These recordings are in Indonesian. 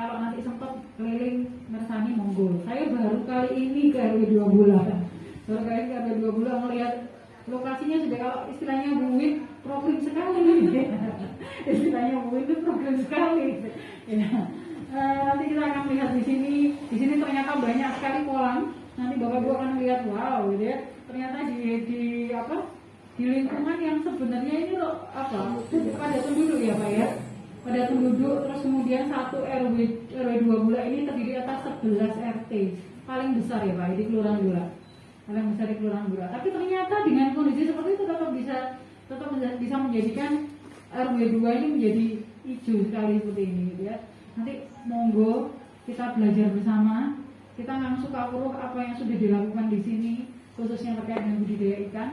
kalau nanti sempat keliling ngersani monggo. Saya baru kali ini ke RW 2 bulan. Baru kali ini ke RW 2 bulan melihat lokasinya sudah, kalau istilahnya buwin program sekali. Istilahnya buwin itu program sekali. Ya. Nanti kita akan lihat di sini. Di sini ternyata banyak sekali kolam. Nanti Bapak Ibu akan lihat, wow, gitu ya. Ternyata di lingkungan yang sebenarnya ini loh pada penduduk ya Pak ya. Pada penduduk, terus kemudian satu RW 2 bulan ini terdiri atas 11 RT. Paling besar ya Pak di Kelurahan Gula. Paling besar di Kelurahan Gula. Tapi ternyata dengan kondisi seperti itu tetap bisa menjadikan RW 2 ini menjadi hijau sekali seperti ini gitu ya. Nanti monggo kita belajar bersama, kita langsung suka apa yang sudah dilakukan di sini, khususnya terkait dengan budidaya ikan.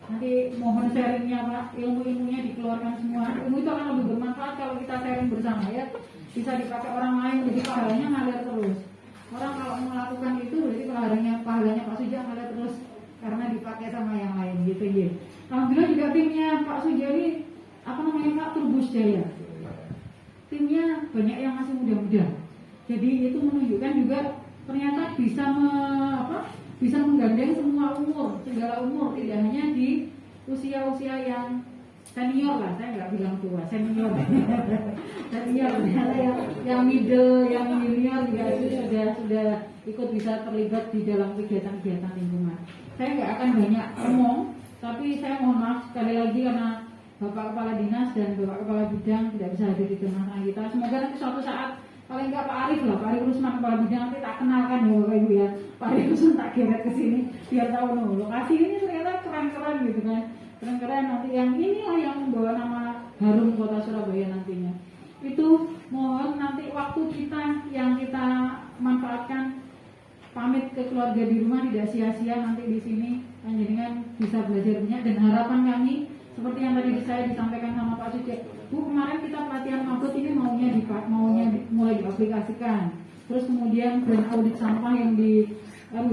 Nanti mohon sharingnya Pak, ilmu-ilmunya dikeluarkan semua. Ilmu itu akan lebih bermanfaat kalau kita sharing bersama ya. Bisa dipakai orang lain, jadi pahalanya ngalir terus. Orang kalau melakukan itu berarti pahalanya Pak Suja ngalir terus karena dipakai sama yang lain gitu ya. Alhamdulillah juga timnya Pak Suja ini Pak Turbus Jaya. Timnya banyak yang masih muda-muda. Jadi itu menunjukkan juga ternyata bisa menggandeng semua umur, segala umur, tidak hanya di usia-usia yang senior lah, saya nggak bilang tua, senior, senior, yang middle, yang junior juga sudah ikut bisa terlibat di dalam kegiatan-kegiatan lingkungan. Saya nggak akan banyak ngomong, tapi saya mohon maaf sekali lagi karena Bapak Kepala Dinas dan Bapak Kepala Bidang tidak bisa hadir di tengah-tengah kita. Semoga nanti suatu saat paling nggak Pak Arif Rusman Kepala Bidang nanti tak kenalkan ya Bapak Ibu ya. Pak Arif Rusman tak geret ke sini biar tahu lokasi ini ternyata keren-keren gitu kan. Keren-keren nanti yang inilah yang membawa nama harum Kota Surabaya nantinya. Itu mohon nanti waktu kita yang kita manfaatkan pamit ke keluarga di rumah tidak sia-sia nanti di sini panjenengan bisa belajar banyak, dan harapan kami seperti yang tadi saya disampaikan sama Pak Suci, Bu, kemarin kita pelatihan mabut ini maunya mulai diaplikasikan. Terus kemudian brand audit sampah yang di RW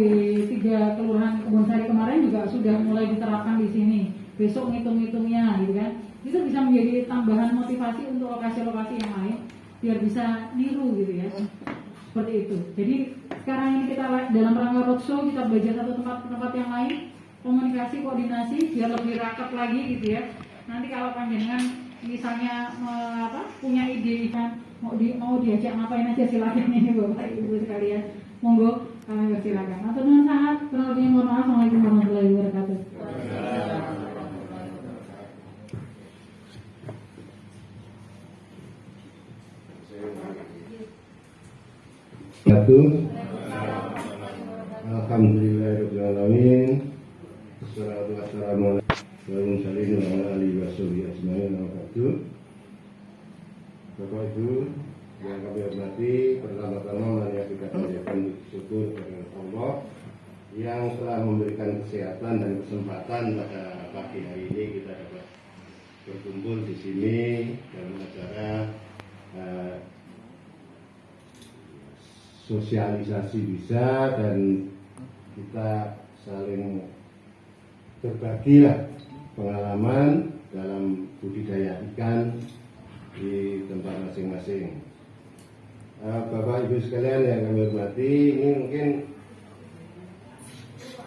3 Kelurahan Kebonsari kemarin juga sudah mulai diterapkan di sini. Besok ngitung-ngitungnya gitu kan. Itu bisa menjadi tambahan motivasi untuk lokasi-lokasi yang lain biar bisa niru gitu ya. Seperti itu. Jadi sekarang ini kita dalam rangka roadshow, kita belajar satu tempat ke tempat yang lain, komunikasi, koordinasi biar lebih rapat lagi gitu ya. Nanti kalau panjenengan misalnya punya ide kan mau diajak ngapain aja silakan ini Bapak Ibu sekalian. Monggo kami persilakan. Atau dengan sangat berarti mohon maaf. Assalamualaikum warahmatullahi wabarakatuh. Alhamdulillahirobbilalamin. Wassalatu wassalamu ala alihi washabihi ajmain. Bapak Ibu yang kami hormati, pertama-tama mari kita panjatkan syukur kepada Allah yang telah memberikan kesehatan dan kesempatan pada pagi hari ini kita dapat berkumpul di sini dalam acara sosialisasi bisa, dan kita saling berbagilah pengalaman dalam budidaya ikan di tempat masing-masing. Bapak Ibu sekalian yang kami hormati, ini mungkin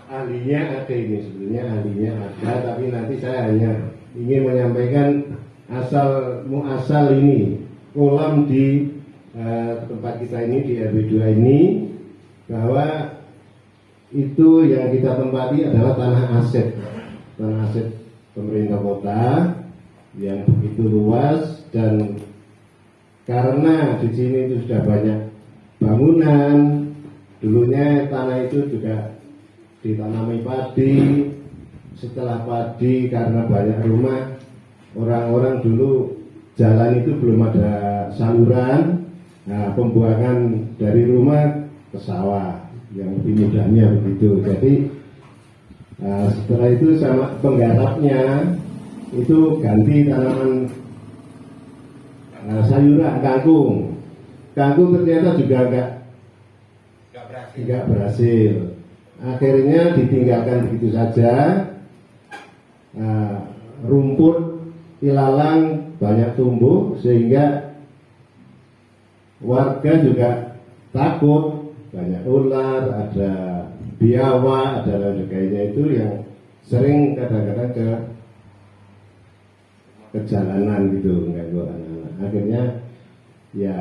ahlinya ada ini, sebenarnya ahlinya ada, tapi nanti saya hanya ingin menyampaikan asal ini kolam di tempat kita ini di RW 2 ini, bahwa itu yang kita tempati adalah tanah aset pemerintah kota yang begitu luas, dan karena di sini itu sudah banyak bangunan, dulunya tanah itu juga ditanami padi. Setelah padi, karena banyak rumah, orang-orang dulu jalan itu belum ada saluran. Nah, pembuangan dari rumah ke sawah yang lebih mudahnya begitu. Jadi setelah itu sama penggarapnya itu ganti tanaman sayuran, kangkung ternyata juga enggak berhasil. Akhirnya ditinggalkan begitu saja. Rumput ilalang banyak tumbuh sehingga warga juga takut, banyak ular, ada biawak, ada lain sebagainya itu yang sering kadang-kadang ke jalanan gitu mengganggu anak-anak. Akhirnya ya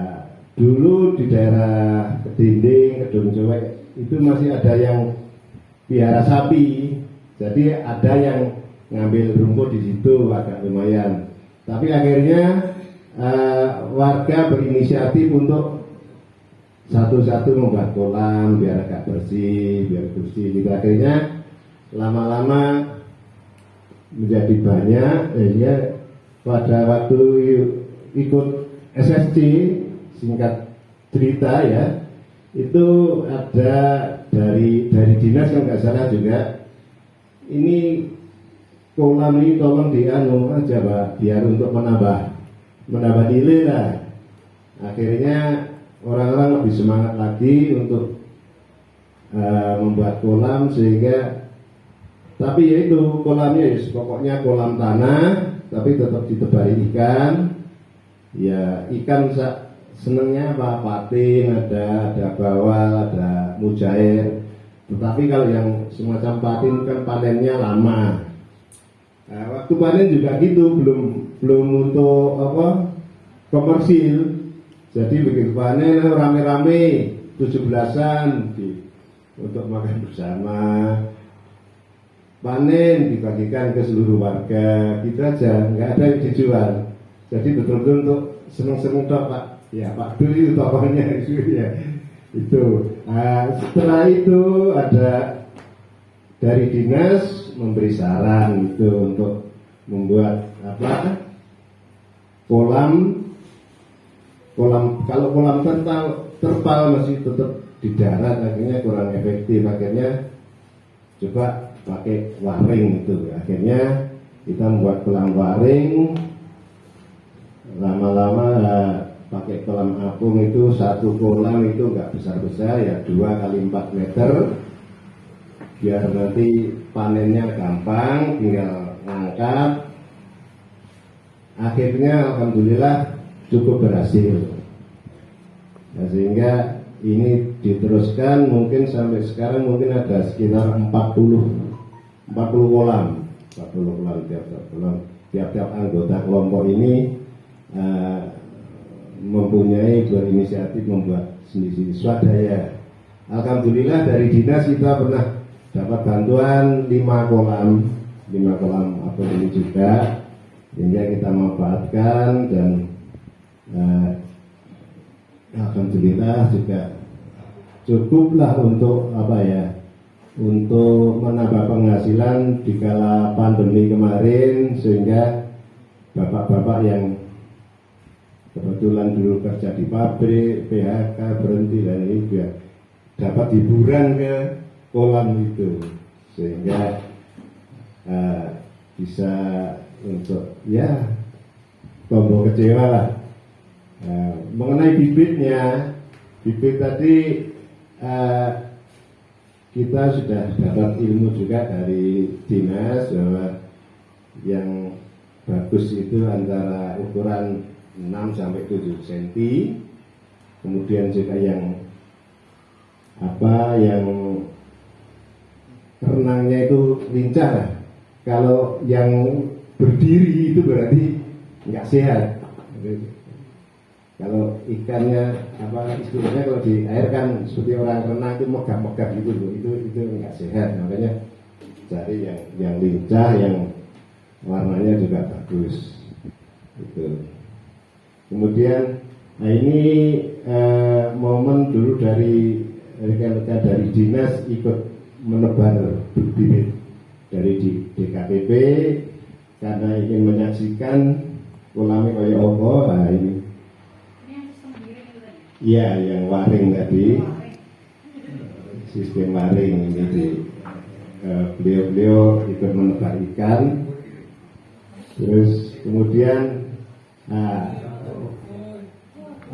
dulu di daerah Kedinding, Kedung Cuek itu masih ada yang piara sapi, jadi ada yang ngambil rumput di situ agak lumayan. Tapi akhirnya warga berinisiatif untuk satu-satu membuat kolam biar agak bersih, biar bersih. Gitu. Akhirnya lama-lama menjadi banyak. Ya, pada waktu ikut SSC, singkat cerita ya, itu ada dari dinas yang nggak salah juga, ini kolam ini tolong dianu aja Pak, biar untuk menambah nilai lah. Akhirnya orang-orang lebih semangat lagi untuk membuat kolam, sehingga tapi yaitu kolamnya ya, pokoknya kolam tanah tapi tetap ditebali ikan. Ya ikan senengnya apa, patin, ada bawal, ada mujair. Tetapi kalau yang semacam patin kan panennya lama. Nah, waktu panen juga gitu, belum untuk apa komersil. Jadi begitu panen rame-rame 17-an untuk makan bersama. Panen dibagikan ke seluruh warga, gitu aja, nggak ada yang dijual. Jadi betul-betul untuk seneng-seneng toh Pak. Ya Pak Dul itu tokohnya itu ya. Itu. Nah, setelah itu ada dari dinas memberi saran itu untuk membuat apa? Kolam. Kalau kolam terpal masih tetap di darat, akhirnya kurang efektif. Akhirnya coba pakai waring itu. Akhirnya kita membuat kolam waring. Lama-lama pakai kolam apung itu, satu kolam itu nggak besar-besar ya, 2 kali 4 meter, biar nanti panennya gampang, tinggal ngangkat. Akhirnya alhamdulillah cukup berhasil. Nah, sehingga ini diteruskan mungkin sampai sekarang mungkin ada sekitar 40 kolam tiap anggota kelompok ini mempunyai berinisiatif membuat sendiri swadaya. Alhamdulillah dari dinas kita pernah dapat bantuan 5 kolam apel ini juga, sehingga kita manfaatkan dan alhamdulillah juga cukuplah untuk apa ya, untuk menambah penghasilan di kala pandemi kemarin, sehingga bapak-bapak yang kebetulan dulu kerja di pabrik, PHK, berhenti, dan ini juga dapat hiburan ke kolam itu, sehingga bisa untuk ya tombol kecewa lah. Mengenai bibit tadi kita sudah dapat ilmu juga dari dinas bahwa yang bagus itu antara ukuran 6 sampai 7 cm. Kemudian juga yang renangnya itu lincah lah. Kalau yang berdiri itu berarti nggak sehat. Kalau ikannya istilahnya kalau di air kan seperti orang renang itu megah-megah gitu loh, itu nggak sehat. Makanya cari yang lincah, yang warnanya juga bagus. Gitu. Kemudian, nah ini momen dulu dari rekan-rekan dari dinas ikut menebar bibit dari DKPP karena ingin menyaksikan kolamnya kayak apa. Nah ini. Iya, yang waring tadi, sistem waring ini beliau ikut menebar ikan, terus kemudian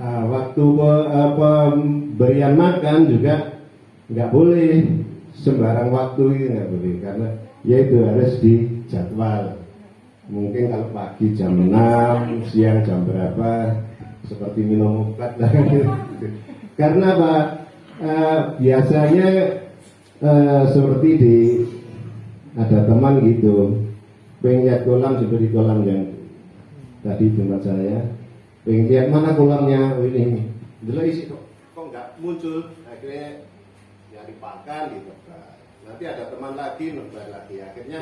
waktu pemberian makan juga nggak boleh sembarang waktu, ini nggak boleh, karena yaitu harus dijadwal. Mungkin kalau pagi jam 6, siang jam berapa, seperti minum obat lah. Karena apa? Biasanya seperti ada teman gitu, pengen lihat kolam seperti kolam yang tadi tempat saya, pengen lihat mana kolamnya, ini dulu isi kok nggak muncul, akhirnya nyari pakan gitu. Nanti ada teman lagi, nyoba lagi, akhirnya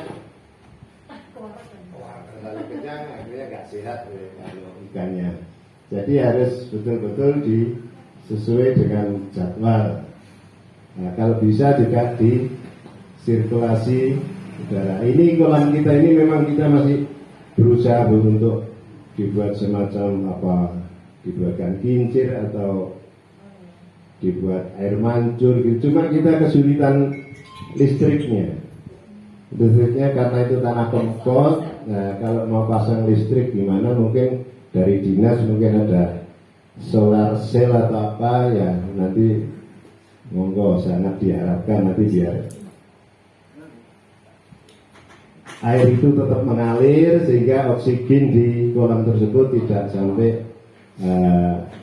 akhirnya nggak sehat ikannya. Jadi harus betul-betul sesuai dengan jadwal. Nah, kalau bisa juga di sirkulasi udara. Ini kolam kita ini memang kita masih berusaha untuk dibuat semacam apa, dibuatkan kincir atau dibuat air mancur gitu. Cuma kita kesulitan listriknya karena itu tanah kempot. Nah, kalau mau pasang listrik gimana, mungkin dari dinas mungkin ada solar cell atau apa ya, nanti monggo, sangat diharapkan nanti biar air itu tetap mengalir sehingga oksigen di kolam tersebut tidak sampai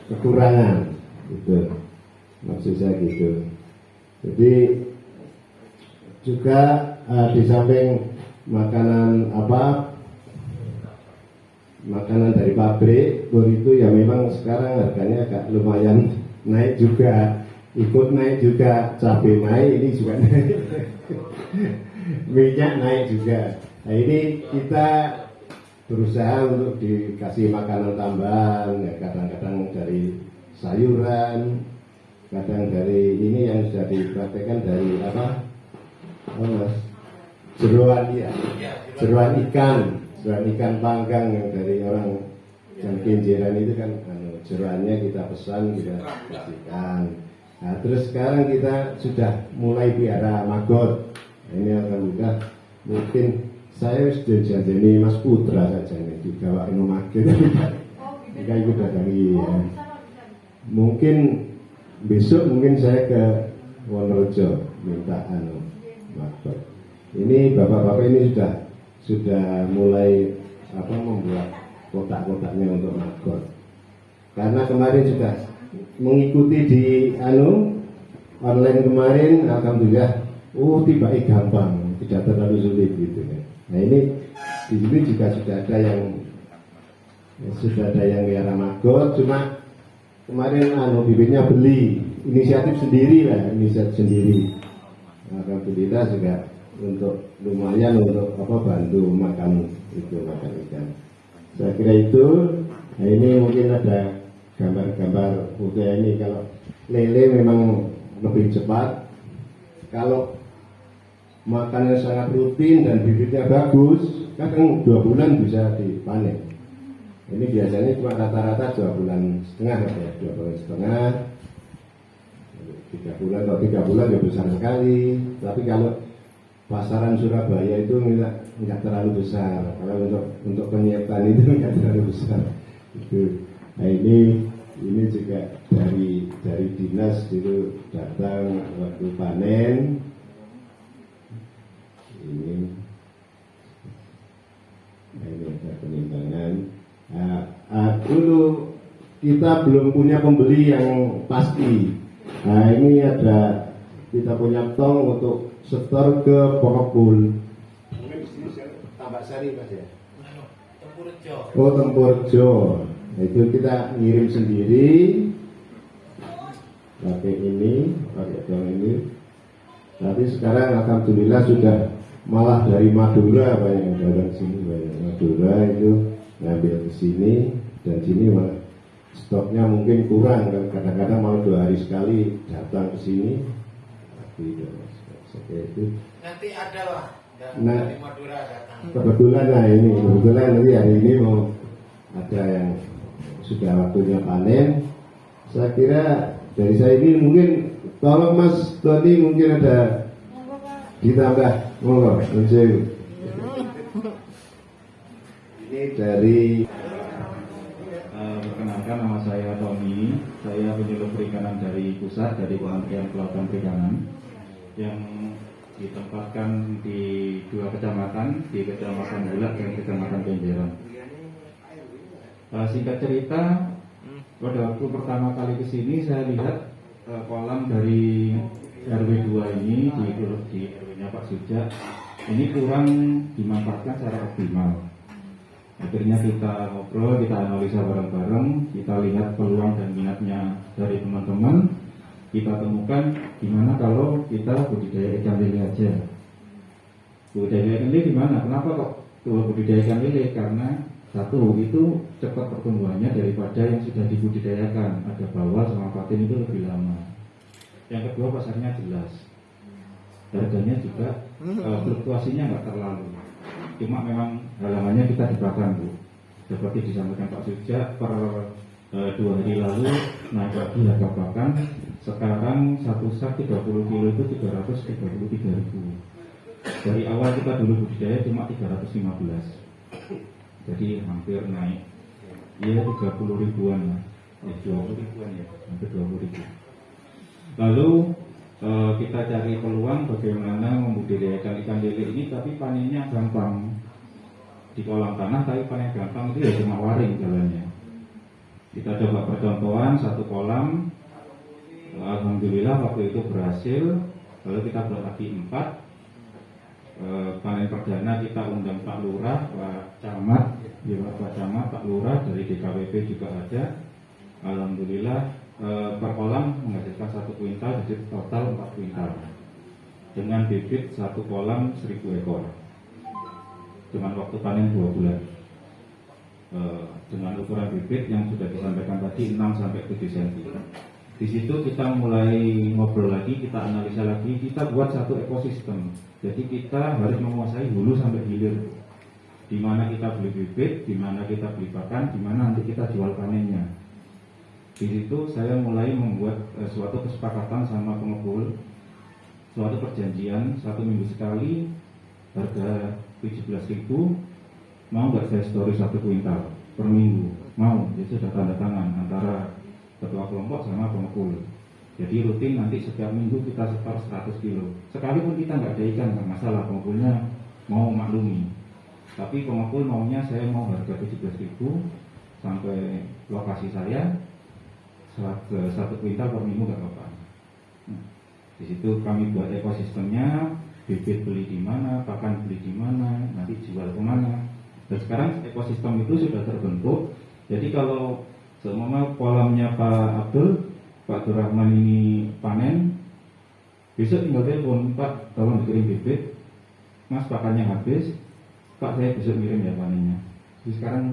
kekurangan gitu, maksud saya gitu. Jadi juga di samping makanan dari pabrik pun itu ya memang sekarang harganya agak lumayan naik juga, ikut naik juga, cabai naik, ini juga naik, minyak naik juga. Nah ini kita berusaha untuk dikasih makanan tambahan, ya kadang-kadang dari sayuran, kadang dari ini yang sudah dipraktekkan dari apa? Oh mas, jeroan ya, jeroan ikan panggang yang dari orang yang kenjeran itu kan, jeroannya kita pesan, kita kasihkan. Nah terus sekarang kita sudah mulai piara maggot. Ini alhamdulillah, mungkin saya sudah janjani Mas Putra saja nih dibawain maggot. Jika ikut datangi ya. Mungkin besok mungkin saya ke Wonorejo minta maggot. Ini bapak-bapak ini sudah mulai membuat kotak-kotaknya untuk maggot. Karena kemarin sudah mengikuti di online kemarin, alhamdulillah, tiba-tiba gampang, tidak terlalu sulit gitu kan. Nah ini di sini juga sudah ada yang biara maggot, cuma kemarin bibitnya beli, inisiatif sendiri. Alhamdulillah juga untuk lumayan untuk bantu makan ikan. Saya kira itu. Nah ini mungkin ada gambar-gambar ini, kalau lele memang lebih cepat. Kalau makannya sangat rutin dan bibitnya bagus, kadang 2 bulan bisa dipanen. Ini biasanya cuma rata-rata 2 bulan setengah ya, 2 bulan setengah. 3 bulan, kalau 3 bulan ya besar sekali. Tapi kalau pasaran Surabaya itu nggak terlalu besar. Kalau untuk penyiapan itu nggak terlalu besar. Itu. Nah ini juga dari dinas itu datang waktu panen. Ini ada penimbangan. Dulu kita belum punya pembeli yang pasti. Nah ini ada, kita punya tong untuk setor ke Pokokbul. Mungkin di sini Tambak Sari mas ya. Tempurjo. Oh Tempurjo. Nah, itu kita ngirim sendiri. Pakai tong ini. Tapi sekarang alhamdulillah sudah malah dari Madura banyak yang datang sini, Madura itu ngambil ke sini, dan sini malah stoknya mungkin kurang, kadang-kadang malah 2 hari sekali datang ke sini. Itu. Nanti ada lah dari Madura datang. Kebetulan nanti hari ini mau ada yang sudah waktunya panen. Saya kira dari saya ini mungkin tolong Mas Tony mungkin ada ditambah, monggo. Ini dari perkenalkan, nama saya Tony, saya penyuluh perikanan dari pusat, dari Kementerian Kelautan Perikanan yang ditempatkan di 2 kecamatan, di Kecamatan Bulak dan Kecamatan Kenjeran. Singkat cerita, Pada waktu pertama kali ke sini saya lihat kolam dari RW 2 ini di RW-nya Pak Suja ini kurang dimanfaatkan secara optimal. Akhirnya kita ngobrol, kita analisa bareng-bareng, kita lihat peluang dan minatnya dari teman-teman. Kita temukan gimana kalau kita budidaya ikan lele aja. Budidaya ikan lele gimana? Kenapa kok budidaya ikan lele? Karena satu, itu cepat pertumbuhannya daripada yang sudah dibudidayakan. Ada bawal sama patin itu lebih lama. Yang kedua, pasarnya jelas. Harganya juga fluktuasinya nggak terlalu. Cuma memang halamannya kita dibakar, Bu. Seperti disampaikan Pak Suja, per 2 hari lalu naik lagi harga pakan. Sekarang satu sak 30 kilo itu 333.000. Dari awal kita dulu budidaya cuma 315. Jadi hampir naik, ya 30 ribuan lah, 20 ribuan ya, hampir 20 ribu. Lalu kita cari peluang bagaimana membudidayakan ikan lele ini, tapi panennya gampang di kolam tanah, tapi panen gampang itu ya cuma waring jalannya. Kita coba percontohan satu kolam, alhamdulillah waktu itu berhasil. Lalu kita buat lagi 4. Panen perdana kita undang Pak Lurah, Pak Camat, ya Pak Camat, Pak Lurah dari DKWP juga ada. Alhamdulillah per kolam menghasilkan 1 kuintal, jadi total 4 kuintal. Dengan bibit 1 kolam 1000 ekor. Dengan waktu panen 2 bulan. Dengan ukuran bibit yang sudah disampaikan tadi 6 sampai 7 cm. Di situ kita mulai ngobrol lagi, kita analisa lagi, kita buat satu ekosistem. Jadi kita harus menguasai hulu sampai hilir. Di mana kita beli bibit, di mana kita beli pakan, di mana nanti kita jual panennya. Di situ saya mulai membuat suatu kesepakatan sama pengepul, suatu perjanjian 1 minggu sekali, harga 17.000, mau nggak saya story 1 kuintal per minggu? Mau, itu sudah tanda tangan antara ketua kelompok sama pengepul. Jadi rutin nanti setiap minggu kita setor 100 kilo. Sekalipun kita nggak ada ikan, nggak masalah, pengepulnya mau maklumi. Tapi pengepul maunya saya mau harga 17.000 sampai lokasi saya 1 kuintal per minggu nggak apa-apa. Di situ kami buat ekosistemnya, bibit beli di mana, pakan beli di mana, nanti jual kemana. Dan sekarang ekosistem itu sudah terbentuk. Jadi kalau seumpama kolamnya Pak Abdul, Pak Durrahman ini panen, besok tinggal telepon, Pak tolong dikirim bibit, Mas pakannya habis, Pak saya besok kirim ya panennya. Jadi sekarang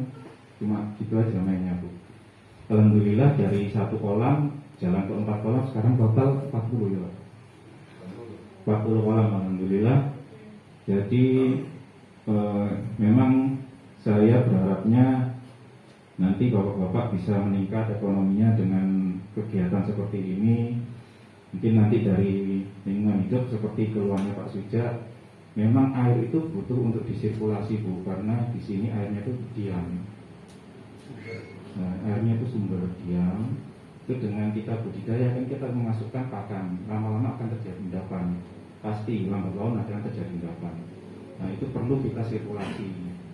cuma gitu aja mainnya, Bu. Alhamdulillah dari 1 kolam jalan ke 4 kolam, sekarang total 40 ya, 40 kolam alhamdulillah. Jadi memang saya berharapnya nanti bapak-bapak bisa meningkat ekonominya dengan kegiatan seperti ini. Mungkin nanti dari lingkungan hidup seperti keluarnya Pak Suja, memang air itu butuh untuk disirkulasi, Bu, karena di sini airnya itu diam. Nah, airnya itu sumber diam. Itu dengan kita budidaya kan kita memasukkan pakan, lama-lama akan terjadi endapan. Pasti lambat laun akan terjadi endapan. Nah, itu perlu kita sirkulasi.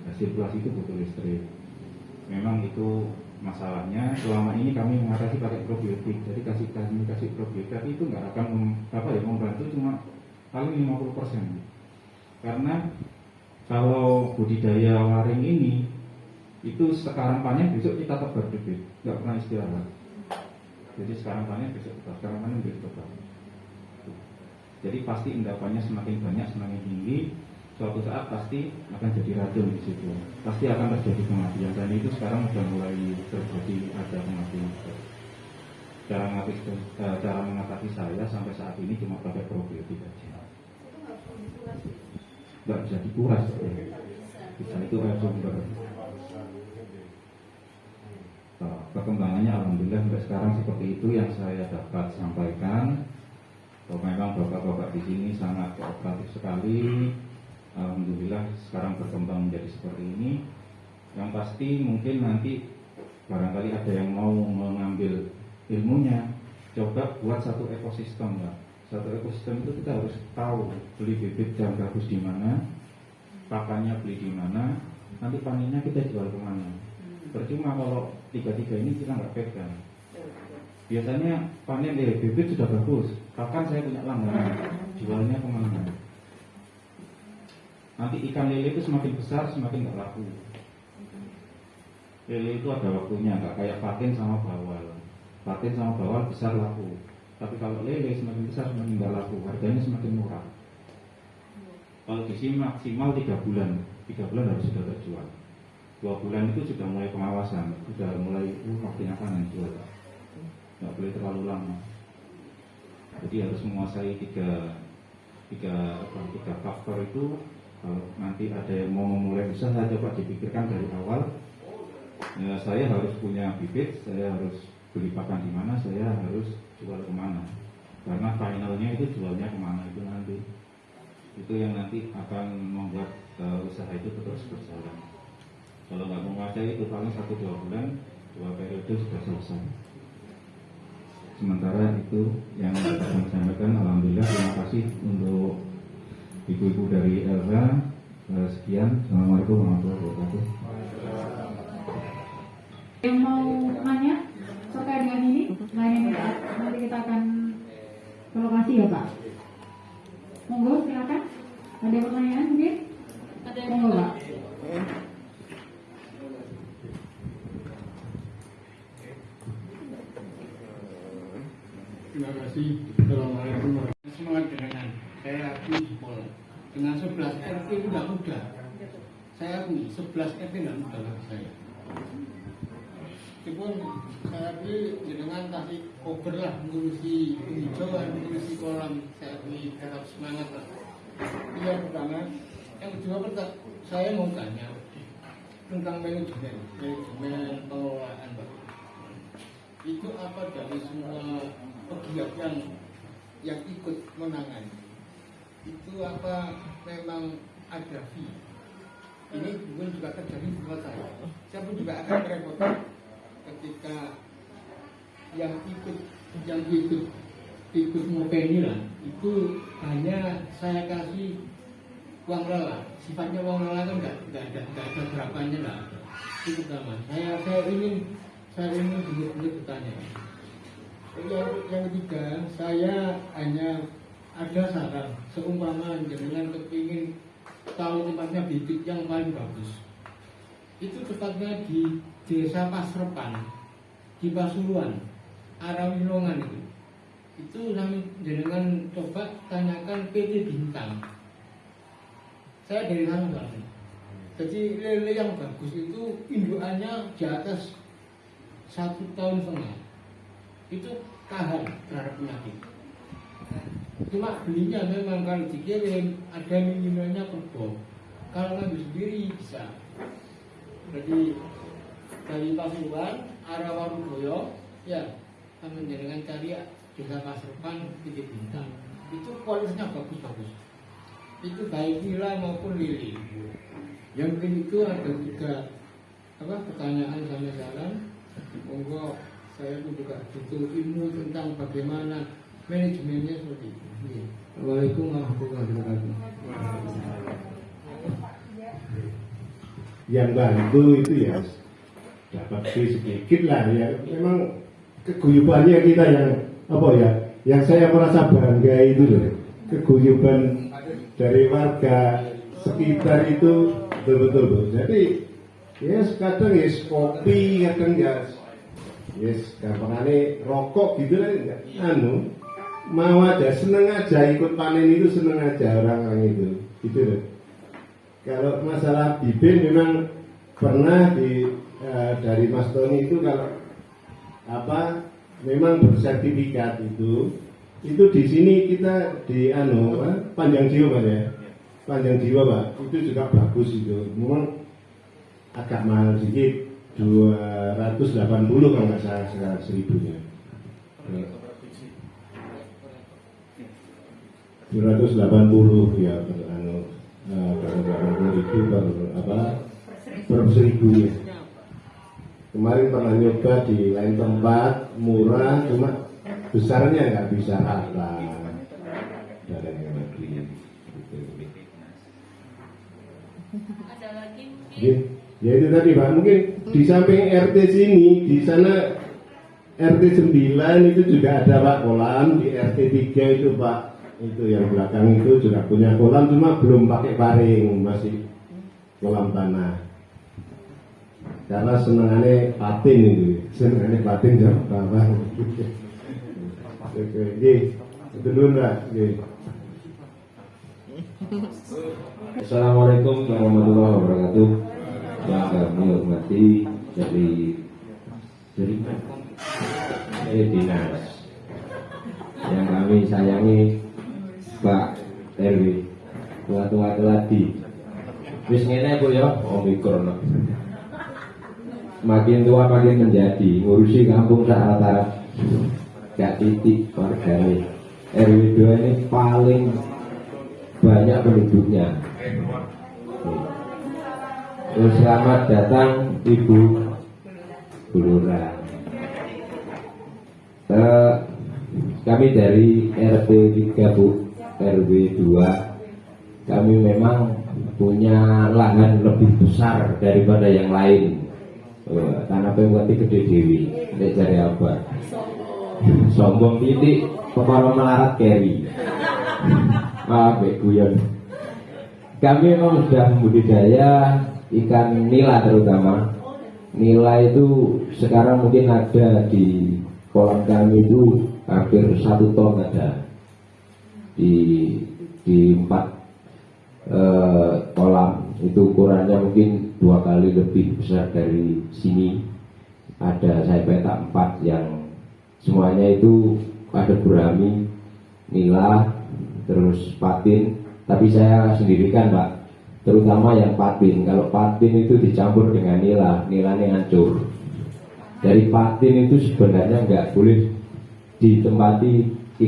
Nah, sirkulasi itu butuh listrik. Memang itu masalahnya. Selama ini kami mengatasi pakai probiotik. Jadi kasih probiotik, tapi itu nggak akan membantu, cuma paling 50%. Karena kalau budidaya waring ini itu sekarang panen, besok kita tebar bibit, nggak pernah istirahat. Jadi sekarang panen, besok tebar, sekarang panen, besok tebar. Jadi pasti endapannya semakin banyak, semakin tinggi. Suatu saat pasti akan jadi racun di situ, pasti akan terjadi kematian, dan itu sekarang sudah mulai terjadi, ada kematian. Cara mengatasi saya sampai saat ini cuma pakai probiotik aja. Nggak bisa dikuras, bisa itu air sumber. Perkembangannya alhamdulillah sampai sekarang seperti itu yang saya dapat sampaikan. Memang bapak-bapak di sini sangat kooperatif sekali. Alhamdulillah sekarang berkembang menjadi seperti ini. Yang pasti mungkin nanti barangkali ada yang mau mengambil ilmunya, coba buat satu ekosistem, Pak. Satu ekosistem itu kita harus tahu beli bibit yang bagus di mana, pakannya beli di mana, nanti panennya kita jual kemana. Percuma kalau tiga-tiga ini kita nggak pegang. Biasanya panen bibit sudah bagus, kapan saya punya langganan, jualnya kemana? Nanti ikan lele itu semakin besar semakin nggak laku. Lele itu ada waktunya, nggak kayak patin sama bawal. Patin sama bawal besar laku, tapi kalau lele semakin besar semakin nggak laku, harganya semakin murah. Kalau di sini maksimal 3 bulan, 3 bulan harus sudah terjual. 2 bulan itu sudah mulai pengawasan, sudah mulai waktunya panen jual. Nggak boleh terlalu lama. Jadi harus menguasai tiga faktor itu. Kalau nanti ada yang mau memulai usaha, coba dipikirkan dari awal. Ya, saya harus punya bibit, saya harus beli pakan di mana, saya harus jual kemana. Karena finalnya itu jualnya kemana itu nanti. Itu yang nanti akan membuat usaha itu terus berjalan. Kalau nggak menguasai itu paling 1-2 bulan, 2 periode sudah selesai. Sementara itu yang saya sampaikan, alhamdulillah, terima kasih untuk ibu-ibu dari LH. Sekian, assalamualaikum warahmatullahi wabarakatuh. Yang mau nanya terkait dengan ini, nanti kita akan ke lokasi ya Pak. Monggo silakan. Ada pertanyaan mungkin? Monggo Pak. Terima kasih. Assalamualaikum warahmatullahi wabarakatuh. Semangat dengan saya akui jempol. Dengan 11 RT itu tidak mudah. Saya akui 11 RT tidak mudah bagi saya. Meskipun saya akui dengan kasih cover lah, mengurusi hijauan, mengurusi kolam, saya akui tetap semangat lah. Itu yang pertama. Yang kedua, saya mau tanya tentang manajemen pengelolaan Pak. Itu apa dari semua pegiat yang ikut menangani itu apa memang ada fee? Ini mungkin juga terjadi di tempat saya. Saya pun juga akan repot ketika yang ikut ngopeni lah itu hanya saya kasih uang rela. Sifatnya uang rela kan nggak ada berapanya lah. Itu pertama. Saya ingin benar-benar bertanya. Yang ketiga, saya hanya ada saran, seumpama dengan kepingin tahu tempatnya bibit yang paling bagus. Itu tepatnya di Desa Pasrepan, di Pasuruan, arah Winongan itu. Itu dengan coba tanyakan PT Bintang. Saya dari sana Pak. Jadi lele yang bagus itu indukannya di atas 1,5 tahun. Itu tahan terhadap penyakit. Cuma belinya memang kalau dikirim ada minimalnya per box. Kalau ngambil sendiri bisa. Jadi dari Pasuruan arah Warudoyo ya kami dengan cari Desa Pasrepan titik Bintang. Itu kualitasnya bagus-bagus. Itu baik nila maupun lili. Yang itu ada 3 pertanyaan sama jalan. Monggo saya pun juga butuh ilmu tentang bagaimana manajemennya seperti itu. Assalamualaikum warahmatullahi wabarakatuh. Yang bantu itu ya dapat sedikit lah ya. Memang keguyubannya kita yang saya merasa bangga itu loh. Keguyuban dari warga sekitar itu betul-betul. Jadi ya kadang ya kopi, kadang ya gampangane rokok gitu lah, mau aja, seneng aja ikut panen itu, seneng aja orang-orang itu, gitu loh. Kalau masalah bibit memang pernah dari Mas Tony itu kalau memang bersertifikat itu di sini kita di Panjang Jiwa Pak ya, Panjang Jiwa Pak, itu juga bagus itu, memang agak mahal sedikit. 280 kalau nggak salah sekarang 1000-nya. 280 ya per 280 itu per 1000 ya. Kemarin pernah nyoba di lain tempat murah, cuma besarnya nggak bisa rata dari yang negeri. Ada lagi mungkin? Iya. Ya itu tadi Pak, mungkin di samping RT sini, di sana RT 9 itu juga ada Pak kolam, di RT 3 itu Pak, itu yang belakang itu juga punya kolam, cuma belum pakai paring, masih kolam tanah. Karena senangannya patin itu, senangannya patin jam bawah. Oke, itu dulu Pak. Assalamualaikum warahmatullahi wabarakatuh. Yang kami hormati dari dinas, yang kami sayangi Pak RW, tua-tua teladi. Wis ngene Bu ya, Omikron. Makin tua makin menjadi, ngurusi kampung sak gak titik wargane. RW 2 ini paling banyak penduduknya. Selamat datang Ibu Lurah. Kami dari RT 3 Bu, RW 2, kami memang punya lahan lebih besar daripada yang lain. Tanah pembuati gede dewi, nek cari apa? Sombong titik, kepala melarat keri. Maaf guyon. Kami memang sudah membudidaya ikan nila terutama. Nila itu sekarang mungkin ada di kolam kami itu hampir 1 ton ada di 4 kolam. Itu ukurannya mungkin 2 kali lebih besar dari sini. Ada saya petak 4 yang semuanya itu ada gurami, nila, terus patin. Tapi saya sendirikan Pak, terutama yang patin. Kalau patin itu dicampur dengan nila, nilanya hancur. Dari patin itu sebenarnya nggak boleh ditempati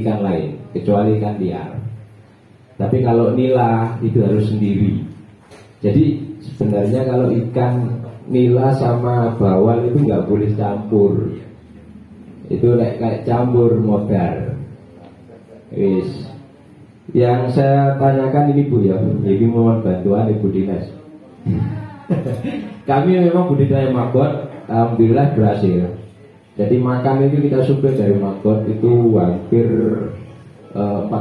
ikan lain kecuali ikan liar. Tapi kalau nila itu harus sendiri. Jadi sebenarnya kalau ikan nila sama bawal itu nggak boleh campur. Itu kayak campur modal. Wis. Yang saya tanyakan ini Bu ya, jadi mohon bantuan Ibu Dinas. Kami memang budidaya maggot, alhamdulillah berhasil. Jadi makan itu kita suplai dari maggot itu hampir 40%.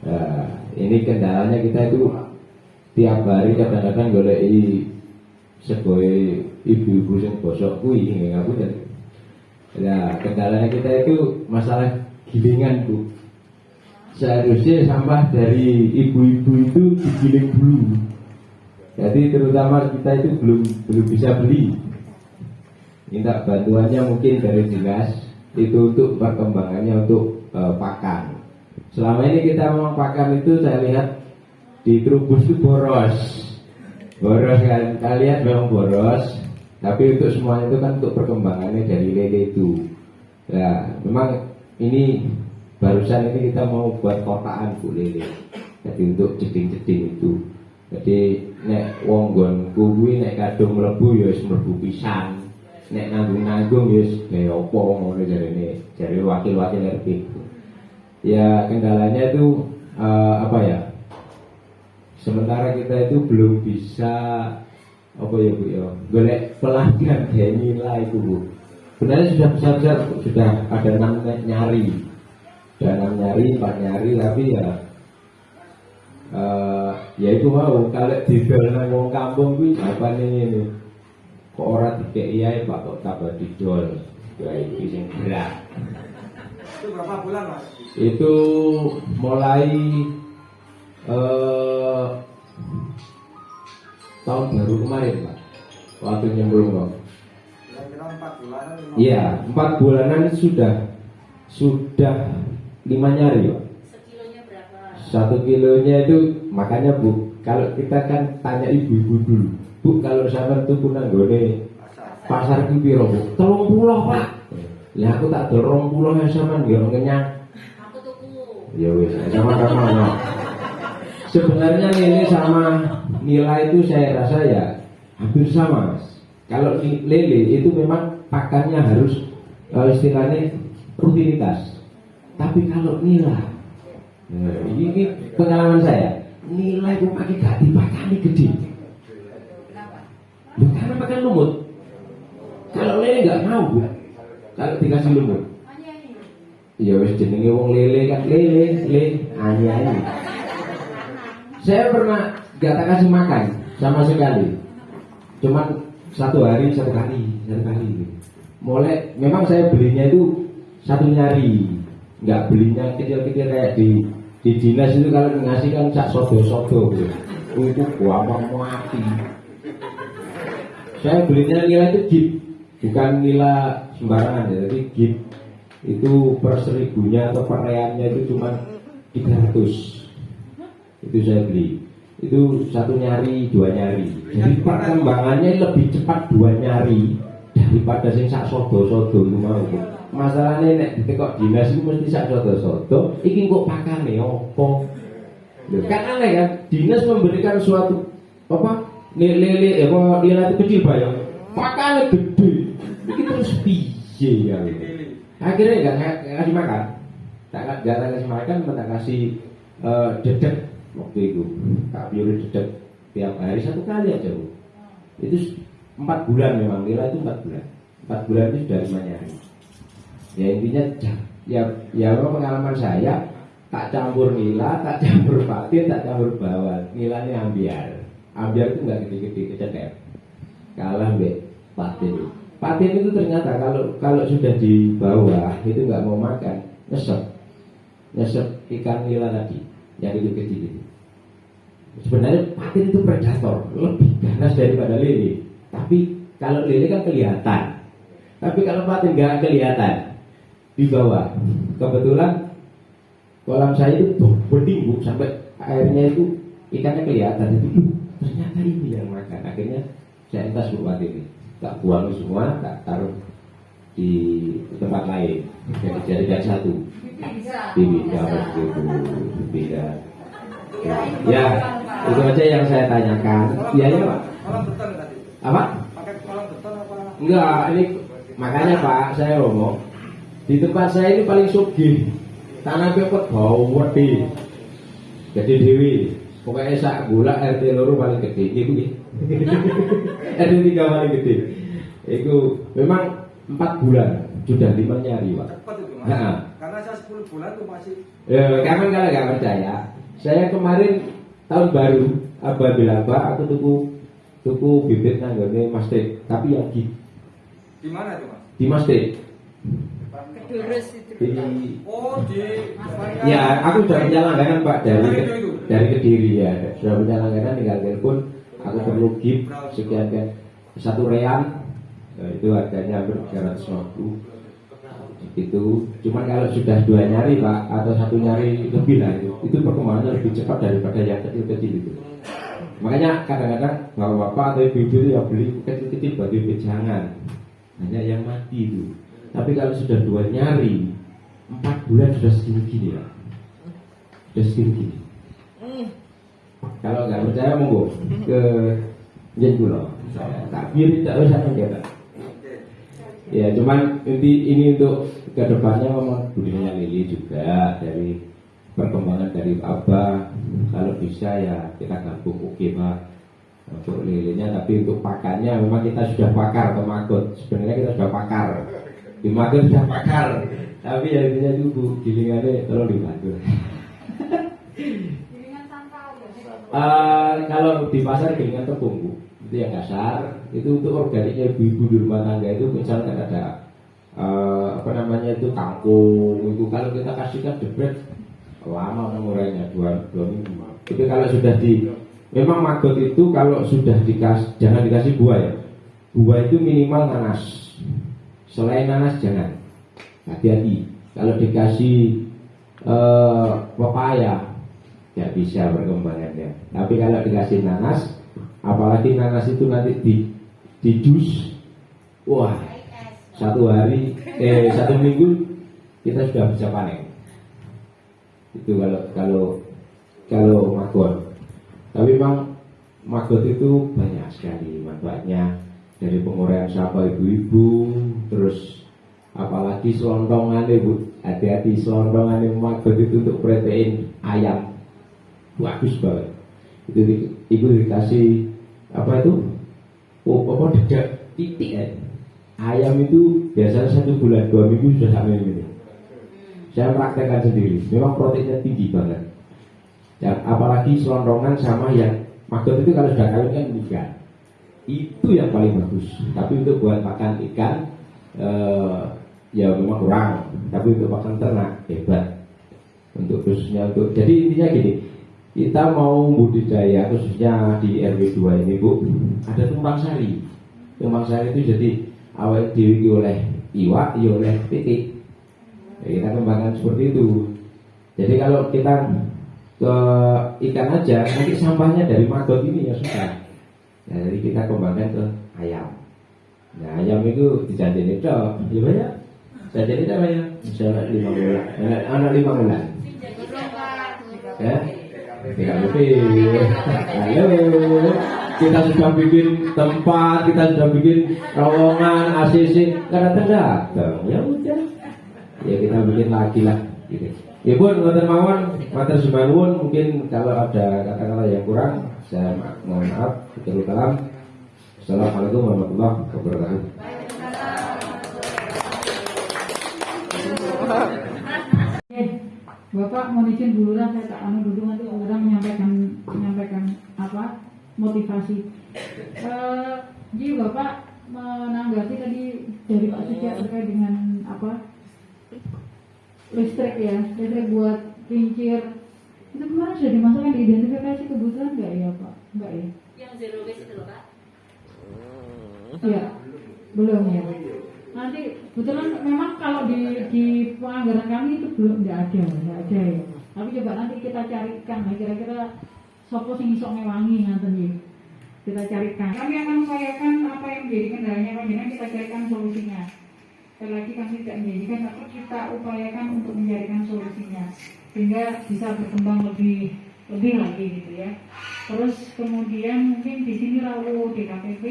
Nah, ini kendalanya kita itu tiap hari kadang-kadang goleki sebagai ibu-ibu yang bosok kuwi nggak aku. Nah, kendalanya kita itu masalah gilingan Bu. Seharusnya sampah dari ibu-ibu itu digiling dulu. Jadi terutama kita itu belum bisa beli. Minta bantuannya mungkin dari dinas itu untuk perkembangannya untuk pakan. Selama ini kita memang pakan itu saya lihat di Trubus itu boros kan, kalian memang boros. Tapi untuk semuanya itu kan untuk perkembangannya dari lele itu. Nah, memang ini barusan ini kita mau buat kotaan Bu lele. Jadi untuk jeding-jeding itu. Jadi nek wong nggonku kuwi nek kadung mlebu ya wis mlebu pisan. Nek nanggung-nanggung ya wis kaya apa ngono jarene, jare wakil-wakil RT. Ya kendalanya itu apa ya? Sementara kita itu belum bisa apa ya Bu ya, golek pelanggan nila itu Bu. Sebenarnya sudah besar-besar, sudah ada 6 nyari. Ada 6 nyari, 4 nyari, tapi ya itu mau kalau didol nang wong kampung kuwi apa ini kok ora dikeki ae Pak kok tambah didol. Ya iki sing berat. Itu berapa bulan Mas? Itu mulai tahun baru kemarin Pak, waktu nyemplung kok. Kira-kira 4 bulanan. Iya, 4 bulanan sudah 5 nyari Pak. Sekilonya berapa? 1 kilonya itu makanya Bu, kalau kita kan tanya ibu-ibu dulu, Bu kalau sampean tuku nang gone pasar ki piro Bu? 30 Pak. Ya aku tak dol 20 ya sampean nggih kenyang. Aku tuku. Ya wis, sama-sama. Sebenarnya lele sama nila itu saya rasa ya hampir sama Mas. Kalau lele itu memang pakannya harus istilahnya rutinitas. Tapi kalau nila, ini pengalaman saya, nila itu pakai gak dipakani gede. karena makan lumut. Kalau lele nggak mau Bu, kalau dikasih lumut. Ya wis jenenge wong lele kan lele aneh. Saya pernah gak tak kasih makan sama sekali. Cuman satu hari satu kali. Mulai memang saya belinya itu satu nyari, nggak belinya kecil-kecil kayak di dinas itu kalau ngasih kan sak sodo-sodo gitu. Itu gampang mati. Saya belinya nilai itu gip, bukan nilai sembarangan ya, jadi gip itu per 1000-nya atau per reannya itu cuma 300. Itu saya beli. Itu satu nyari, dua nyari. Jadi perkembangannya lebih cepat dua nyari daripada sing sak sodo-sodo itu mau. Masalahnya nek ditekok dinas itu mesti sak sodo-sodo, iki kok pakane opo? Kan aneh kan? Dinas memberikan suatu apa? Nilai itu kecil bayang. Pakane gede. Iki terus piye ya? Akhirnya enggak kasih makan. Tak kasih makan, tak kasih dedek. Waktu itu Kak Piuri dedek tiap hari satu kali aja Bu. Itu 4 bulan memang, nilai itu 4 bulan. 4 bulan itu sudah 5 nyari. Ya intinya ya pengalaman saya, tak campur nila, tak campur patin, tak campur bawal. Nilainya ambiar. Ambiar itu enggak gede-gede, kecedek. Kalah mbek patin. Patin itu ternyata kalau sudah di bawah itu enggak mau makan, nyesep ikan nila tadi. Yang itu kecil itu. Sebenarnya patin itu predator, lebih ganas daripada lele. Tapi kalau lele kan kelihatan. Tapi kalau patin nggak kelihatan di bawah. Kebetulan kolam saya itu bening Bu, sampai airnya itu ikannya kelihatan. Jadi ternyata ini yang makan. Akhirnya saya entas Bu patin ini. Tak buang semua, tak taruh di tempat lain. Jadi satu. Tidak beda. Ya, itu aja yang saya tanyakan. Iya ya Pak. Kolam beton tadi. Apa? Pakai kolam beton apa? Enggak, ini makanya Pak saya ngomong di tempat saya ini paling sugih. Tanah pepet bau wedi. Jadi dewi. Pokoknya sak gula RT loro paling gede. Iku nggih. RT 3 paling gede. Itu memang 4 bulan sudah 5 nyari Pak. Cepat itu Mas. Nah. Karena saya 10 bulan tuh masih. Kamu kalau nggak percaya, saya kemarin tahun baru Abah bilang Pak, aku tuku bibit nanggone mastik, tapi yang Di mana itu Mas? di mastik. Ya, aku sudah punya langganan Pak dari Kediri ya, sudah punya langganan, tinggal telepon. Aku perlu gift sekian satu rean, itu harganya hampir 350. Itu cuman kalau sudah 2 nyari Pak atau 1 nyari lebih lah itu perkembangannya lebih cepat daripada yang kecil-kecil itu. Makanya kadang-kadang bapak-bapak atau ibu-ibu itu ya beli kecil-kecil buat bibit, jangan hanya yang mati itu. Tapi kalau sudah 2 nyari 4 bulan sudah segini ya, sudah segini. Kalau nggak percaya monggo ke Jengulo. Tapi tidak usah mengira. Ya cuman ini untuk kedepannya memang budidaya lele juga dari perkembangan dari Abah. Kalau bisa ya kita gabung oke Pak untuk lelenya, tapi untuk pakannya memang kita sudah pakar ke Magot. Sebenarnya kita sudah pakar di Magot, sudah pakar, tapi ya intinya itu Bu gilingannya tolong dibantu. Kalau di pasar gilingan tepung Bu, itu yang dasar. Itu untuk organiknya ibu-ibu di rumah tangga itu misalnya ada itu kangkung itu kalau kita kasihkan jebret lama murahnya 2 minggu. Tapi kalau sudah memang Magot itu kalau sudah jangan dikasih buah ya. Buah itu minimal nanas. Selain nanas jangan. Hati-hati. Kalau dikasih pepaya tidak bisa perkembangannya. Tapi kalau dikasih nanas, apalagi nanas itu nanti di jus, wah 1 minggu kita sudah bisa panen. Itu kalau Magot. Tapi memang Magot itu banyak sekali manfaatnya, dari penguraian sapa ibu-ibu, terus apalagi selondongan Bu, hati-hati selondongan Magot itu untuk protein ayam bagus banget. Itu dikasih apa itu dedak titik ya. Ayam itu biasanya 1 bulan 2 minggu sudah sampai ini. Saya praktekkan sendiri, memang proteinnya tinggi banget. Dan apalagi selondongan sama yang maggot itu kalau sudah kawin kan juga. Itu yang paling bagus. Tapi untuk buat makan ikan ya memang kurang. Tapi untuk makan ternak hebat. Untuk khususnya untuk jadi intinya gini, kita mau budidaya khususnya di RW 2 ini Bu, ada tumpang sari. Tumpang sari itu jadi awet diwiki oleh iwak, ya oleh pitik. Ya, kita kembangkan seperti itu. Jadi kalau kita ke ikan aja, nanti sampahnya dari maggot ini ya sudah. Nah, jadi kita kembangkan ke ayam. Nah, ayam itu dijanjiin itu, ya banyak. Janjiin itu apa ya? Misalnya 5 bulan, anak 5 bulan. Ya, TKP. Halo, kita sudah bikin tempat, kita sudah bikin terowongan, ACC, karena datang. Ya udah, ya kita bikin lagi lah. Gitu. Ya Bu, ngoten mawon, matur sembahun. Mungkin kalau ada kata-kata yang kurang, saya mohon maaf. Betul kalam. Assalamualaikum warahmatullahi wabarakatuh. Bapak mau izin dulu lah, saya tak dulu nanti orang menyampaikan apa motivasi. Jadi Bapak menanggapi tadi dari Pak Suja terkait dengan apa listrik ya, listrik buat kincir. Itu kemarin sudah dimasukkan di identifikasi kebutuhan nggak ya Pak? Nggak ya? Yang zero waste itu loh Pak. Iya, belum ya. Nanti kebetulan memang kalau di penganggaran kami itu belum nggak ada ya. Tapi coba nanti kita carikan lah kira-kira sopo sing iso ngewangi ngaten iki. Kita carikan. Kami akan upayakan apa yang menjadi kendalanya panjenengan, kita carikan solusinya. Sekali lagi kami tidak menjanjikan, tapi kita upayakan untuk mencarikan solusinya sehingga bisa berkembang lebih lagi gitu ya. Terus kemudian mungkin di sini Rawu DKPP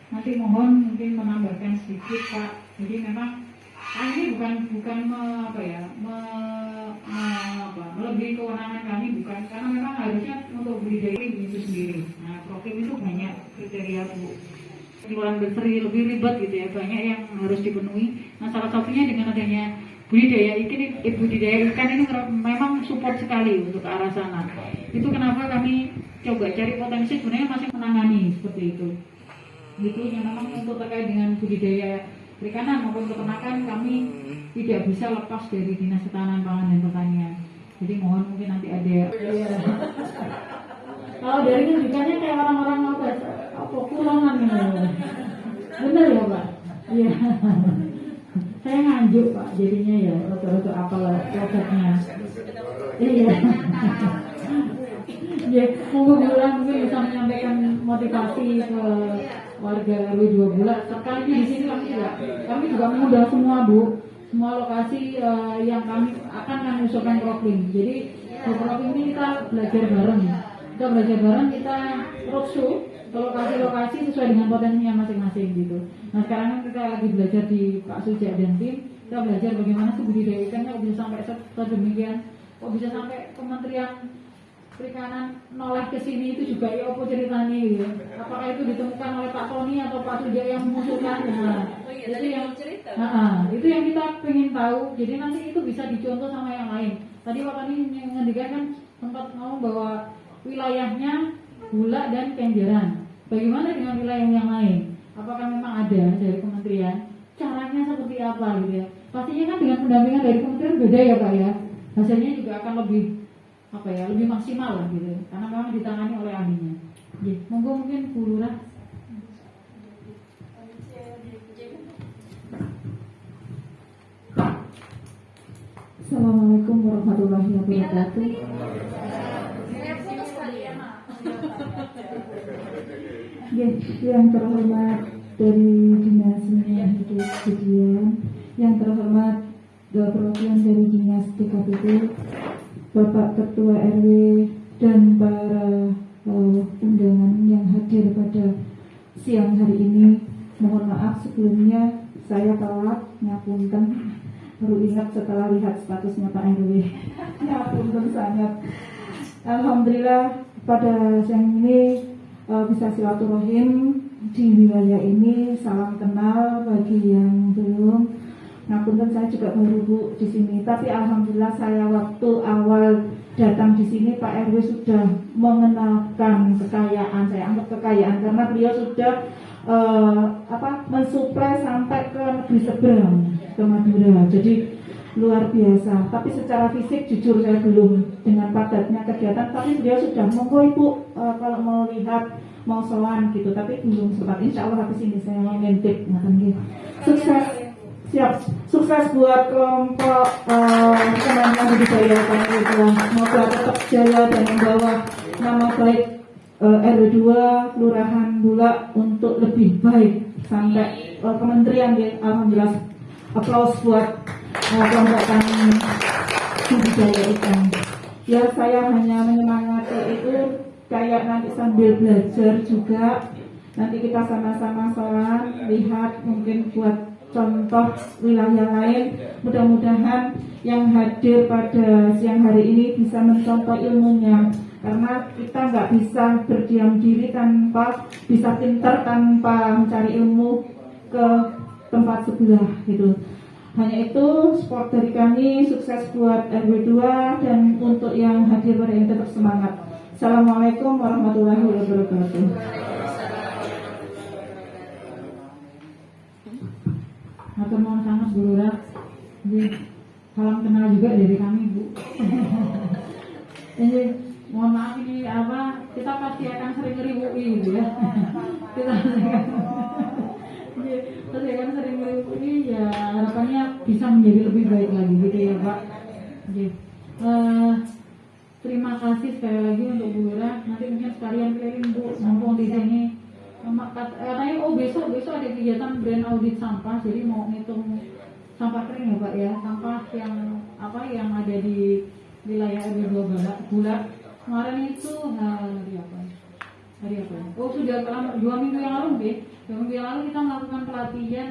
nanti mohon mungkin menambahkan sedikit Pak. Jadi memang ini bukan melebihi kewenangan kami, bukan, karena memang harusnya untuk budidaya itu sendiri. Nah, program itu banyak kriteria Bu. Penjualan berseri lebih ribet gitu ya, banyak yang harus dipenuhi. Nah, salah satunya dengan adanya budidaya ikan ini memang support sekali untuk ke arah sana. Itu kenapa kami coba cari potensi sebenarnya masih menangani seperti itu. Gitu yang memang untuk terkait dengan budidaya perikanan maupun peternakan kami tidak bisa lepas dari Dinas Ketahanan Pangan dan Pertanian. Jadi mohon mungkin nanti ada ya. Kalau dari rujukannya kayak orang-orang apa pulangan ya. Bener ya Pak? Iya. Saya nganjuk Pak, jadinya ya rata-rata apal logatnya. Iya. Ya, mungkin bisa menyampaikan motivasi ke warga RW 2 Bulak. Sekali di sini kami juga mengundang semua Bu, semua lokasi yang kami usulkan program. Jadi di program ini kita belajar bareng. Kita roadshow ke lokasi-lokasi sesuai dengan potensinya masing-masing gitu. Nah sekarang kan kita lagi belajar di Pak Suja dan tim, kita belajar bagaimana sih budidaya ikannya kok bisa sampai sedemikian, kok bisa sampai Kementerian Perikanan noleh ke sini itu juga ya apa ceritanya gitu. Apakah itu ditemukan oleh Pak Tony atau Pak Suja yang mengusulkan? Nah, itu yang kita pengen tahu. Jadi nanti itu bisa dicontoh sama yang lain. Tadi Pak Tony mengendikan kan sempat ngomong bahwa wilayahnya Bulak dan Kenjeran. Bagaimana dengan wilayah yang lain? Apakah memang ada dari kementerian? Caranya seperti apa gitu ya? Pastinya kan dengan pendampingan dari kementerian beda ya Pak ya. Hasilnya juga akan lebih maksimal lah gitu, karena memang ditangani oleh ahlinya. Ya, monggo mungkin Bu Lurah. Assalamualaikum warahmatullahi wabarakatuh. Yang terhormat dari Dinas Lingkungan Hidup Sedian, yang terhormat perwakilan dari Dinas DKPP, Bapak Ketua RW dan para undangan yang hadir pada siang hari ini. Mohon maaf sebelumnya saya telat, ngapunten, baru ingat setelah lihat statusnya Pak RW. Ngapunten sangat. Alhamdulillah pada siang ini bisa silaturahim di wilayah ini. Salam kenal bagi yang belum. Ngapunten, saya juga baru Bu di sini. Tapi alhamdulillah saya waktu awal datang di sini Pak RW sudah mengenalkan kekayaan, saya anggap kekayaan karena beliau sudah mensuplai sampai ke negeri seberang, ke Madura. Jadi luar biasa. Tapi secara fisik jujur saya belum dengan padatnya kegiatan. Tapi beliau sudah monggo Ibu kalau mau lihat, mau sowan gitu. Tapi belum sempat. Insya Allah habis ini saya mau ngintip. Sukses. Siap, sukses buat kelompok Kementerian Budaya RW2. Semoga tetap jaya dan membawa nama baik RW2 Kelurahan Bulak untuk lebih baik sampai kementerian ya. Alhamdulillah, aplaus buat kelompok kami budaya ikan. Ya, saya hanya menyemangati itu kayak nanti sambil belajar juga. Nanti kita sama-sama sholat, lihat mungkin buat contoh wilayah lain. Mudah-mudahan yang hadir pada siang hari ini bisa mencontoh ilmunya, karena kita nggak bisa berdiam diri tanpa bisa pintar tanpa mencari ilmu ke tempat sebelah gitu. Hanya itu support dari kami. Sukses buat RW2 dan untuk yang hadir pada ini tetap semangat. Assalamualaikum warahmatullahi wabarakatuh. Atau mohon sangat Bu Lurah, salam kenal juga dari kami Bu. Ini mohon maaf ini kita pasti akan sering ngeribui gitu ya. Kita akan sering ngeribui ya, harapannya bisa menjadi lebih baik lagi gitu ya Pak. Terima kasih sekali lagi untuk Bu Lurah. Nanti mungkin sekalian keliling Bu, mumpung di sini. Katanya besok ada kegiatan brand audit sampah, jadi mau ngitung sampah kering ya Pak ya, sampah yang ada di wilayah RW2 Bulak. Kemarin itu hari apa? Oh sudah 2 minggu yang lalu deh. 2 minggu yang lalu kita melakukan pelatihan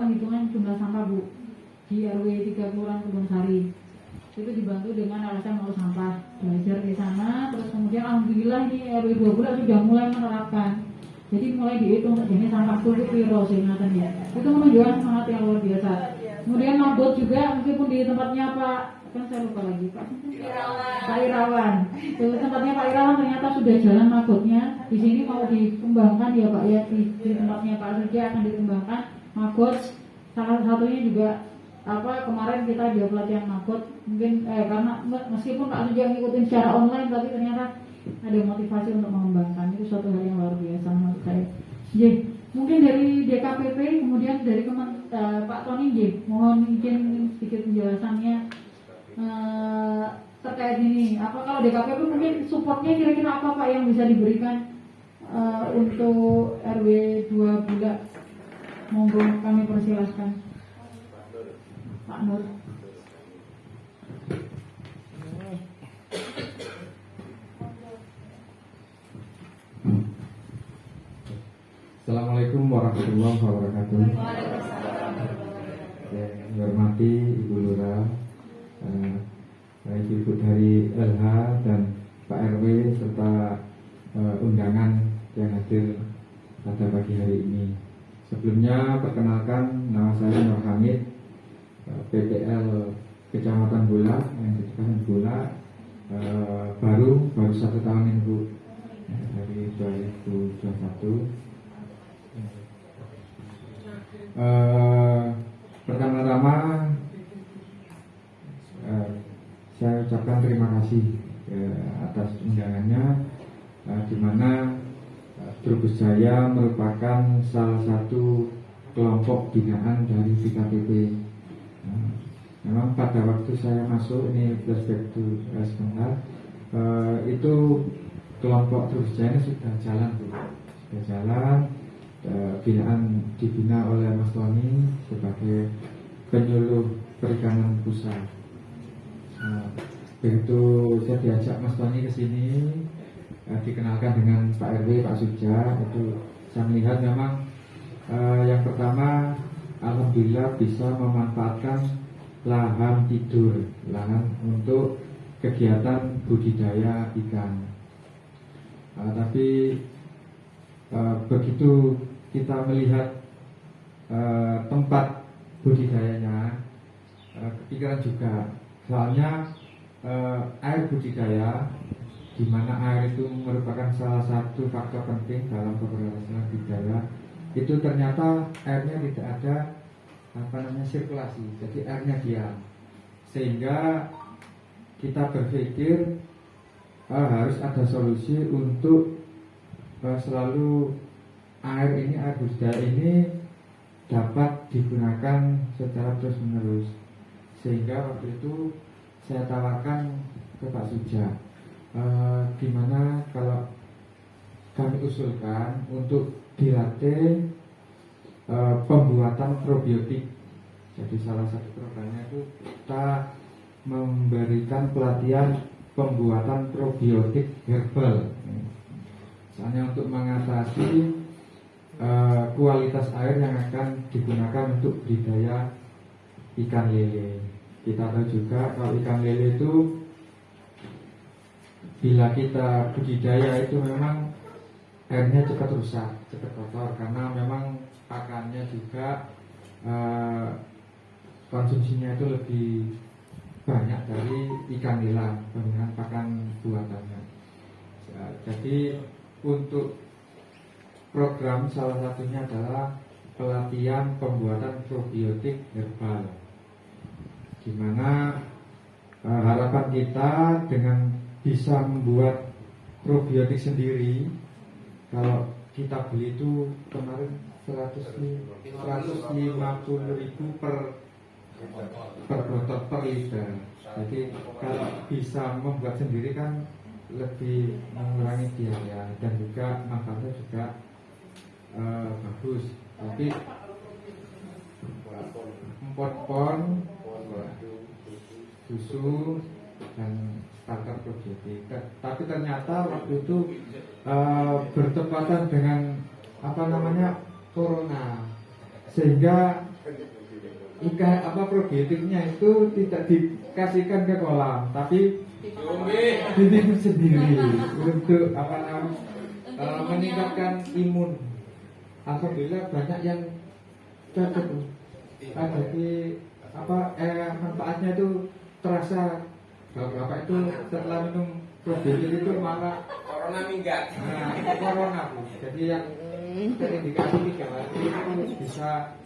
penghitungan jumlah sampah Bu di RW 3 Kelurahan Kebun Sari. Itu dibantu dengan alasan mau sampah, belajar di sana. Terus kemudian alhamdulillah ini RW2 Bulak sudah mulai menerapkan. Jadi mulai dihitung jenis sampah kulit piro ingatan ya. Itu menunjukkan semangat yang luar biasa. Kemudian mabot juga meskipun di tempatnya saya lupa lagi Pak Irawan. Di tempatnya Pak Irawan ternyata sudah jalan mabotnya. Di sini mau dikembangkan ya Pak ya, di tempatnya Pak Suja akan dikembangkan mabot. Salah satunya juga kemarin kita ada pelatihan mabot. Mungkin karena meskipun Pak Suja ngikutin secara online, tapi ternyata ada motivasi untuk mengembangkan. Itu suatu hal yang luar biasa menurut saya. Mungkin dari DKPP, kemudian dari Pak Tony mohon izin sedikit penjelasannya terkait ini. Kalau DKPP mungkin supportnya kira-kira apa Pak yang bisa diberikan untuk RW2 Bulak? Monggo kami persilahkan Pak Nur. Assalamualaikum warahmatullahi wabarakatuh. Yang hormati Ibu Lurah, Ibu dari LH dan Pak RW serta undangan yang hadir pada pagi hari ini. Sebelumnya perkenalkan, nama saya Nur Hamid, PPL Kecamatan Bulak yang di Kecamatan Bulak, baru 1 tahun ini Bu, dari 2021. Pertama-tama saya ucapkan terima kasih atas undangannya, di mana Trubus Jaya merupakan salah satu kelompok binaan dari DKPP. Memang pada waktu saya masuk, ini flashback to sebentar, itu kelompok Trubus Jaya sudah jalan Bu, sudah jalan. Binaan dibina oleh Mas Tony sebagai penyuluh perikanan pusat. Begitu saya diajak Mas Tony ke sini, dikenalkan dengan Pak RW, Pak Suja, itu saya melihat memang yang pertama, alhamdulillah bisa memanfaatkan lahan tidur, lahan untuk kegiatan budidaya ikan. Tapi begitu kita melihat tempat budidayanya, kepikiran juga. Soalnya air budidaya, di mana air itu merupakan salah satu faktor penting dalam keberlangsungan budidaya, itu ternyata airnya tidak ada sirkulasi, jadi airnya diam. Sehingga kita berpikir harus ada solusi untuk selalu air budidaya ini dapat digunakan secara terus menerus. Sehingga waktu itu saya tawarkan ke Pak Suja, gimana kalau kami usulkan untuk dilatih pembuatan probiotik. Jadi salah satu programnya itu kita memberikan pelatihan pembuatan probiotik herbal. Misalnya untuk mengatasi kualitas air yang akan digunakan untuk budidaya ikan lele. Kita tahu juga kalau ikan lele itu bila kita budidaya itu memang airnya cepat rusak, cepat kotor, karena memang pakannya juga konsumsinya itu lebih banyak dari ikan nilam dengan pakan buatannya. Jadi untuk program salah satunya adalah pelatihan pembuatan probiotik herbal, di mana harapan kita dengan bisa membuat probiotik sendiri. Kalau kita beli itu kemarin 150.000 per botol per liter. Jadi kalau bisa membuat sendiri kan lebih mengurangi biaya dan juga manfaatnya juga bagus. Tapi empon-pon, susu dan starter probiotik. Tapi ternyata waktu itu bertepatan dengan corona, sehingga probiotiknya itu tidak dikasihkan ke kolam, tapi diminum sendiri untuk meningkatkan imun. Alhamdulillah banyak yang cocok. Jadi manfaatnya itu terasa. Kalau Bapak itu setelah minum probiotik itu malah corona minggat. Nah, itu corona Bu. Jadi yang terindikasi 3 hari itu bisa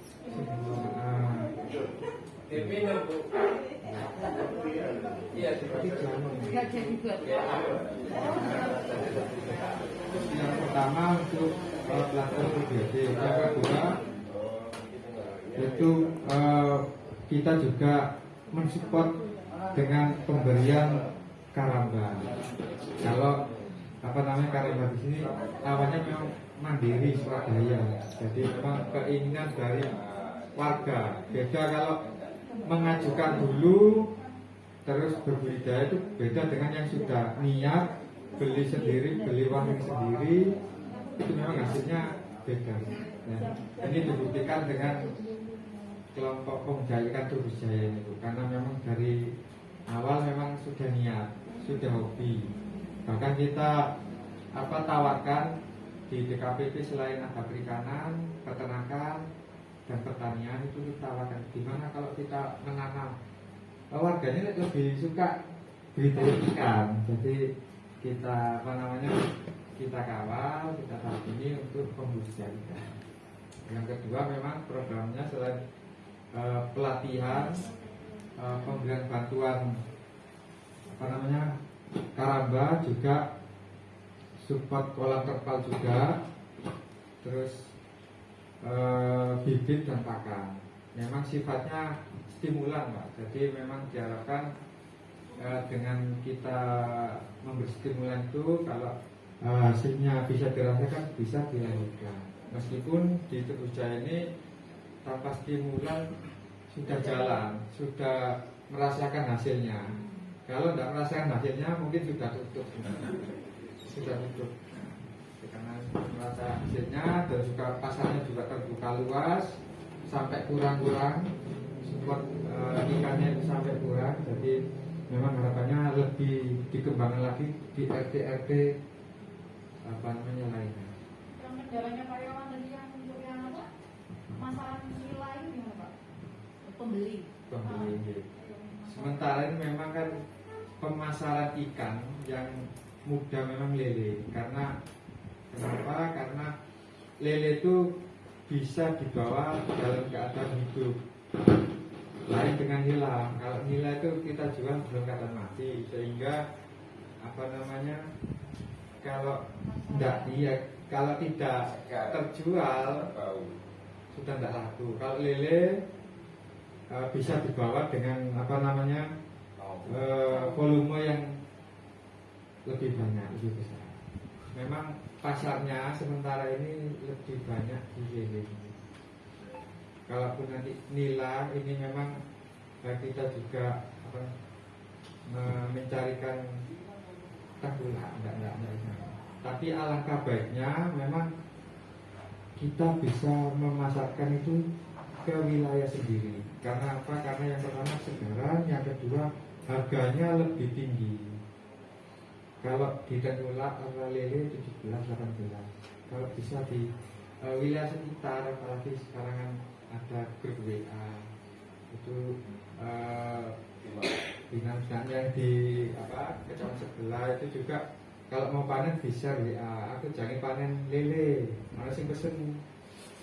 diminum Bu. Iya, seperti jamu. Enggak jadi buat. Yang pertama untuk pelatihan probiotik. Yang kedua itu kita juga mensupport dengan pemberian karamba. Kalau karamba di sini awalnya memang mandiri swadaya. Jadi memang keinginan dari warga. Beda kalau mengajukan dulu terus berbudidaya itu beda dengan yang sudah niat beli sendiri, beli warung sendiri, itu memang hasilnya beda. Nah, ini dibuktikan dengan kelompok pemuda ikan Trubusjaya ini, karena memang dari awal memang sudah niat, sudah hobi. Bahkan kita tawarkan di DKPP selain ada perikanan, peternakan dan pertanian, itu kita tawarkan gimana kalau kita menanam. Warganya lebih suka budidaya ikan, jadi kita kita kawal, kita dampingi untuk pembudidaya ikan. Yang kedua memang programnya selain pelatihan, pemberian bantuan karamba, juga support kolam terpal juga, terus bibit dan pakan. Memang sifatnya stimulan Pak, jadi memang diharapkan dengan kita memberi stimulan itu kalau hasilnya bisa dirasakan, bisa dilanjutkan. Meskipun di Trubusjaya ini tanpa stimulan sudah jalan, sudah merasakan hasilnya. Kalau tidak merasakan hasilnya mungkin sudah tutup. Karena merasa hasilnya dan juga pasarnya juga terbuka luas sampai kurang-kurang, support ikannya itu sampai kurang. Jadi memang harapannya lebih dikembangkan lagi di RT lainnya. kendalanya karyawan tadi yang untuk yang apa? Masalah nilai ini gimana Pak? Pembeli. Sementara ini memang kan pemasaran ikan yang mudah memang lele. Karena kenapa? Karena lele itu bisa dibawa dalam keadaan hidup. Lain dengan nila. Kalau nila itu kita jual dalam keadaan mati, sehingga apa namanya? Kalau tidak terjual sudah tidak laku. Kalau lele bisa dibawa dengan apa namanya volume yang lebih banyak, lebih besar. Memang pasarnya sementara ini lebih banyak di lele. Kalaupun nanti nila ini memang kita juga mencarikan tengkulak, enggak. Tapi alangkah baiknya memang kita bisa memasarkan itu ke wilayah sendiri. Karena apa? Karena yang pertama segaran, yang kedua harganya lebih tinggi. Kalau di tengkulak atau lele 17-18. Kalau bisa di wilayah sekitar, apalagi sekarang kan ada grup WA itu dinas yang di kecamatan sebelah itu juga kalau mau panen bisa WA, aku jangan panen lele, mana sih pesen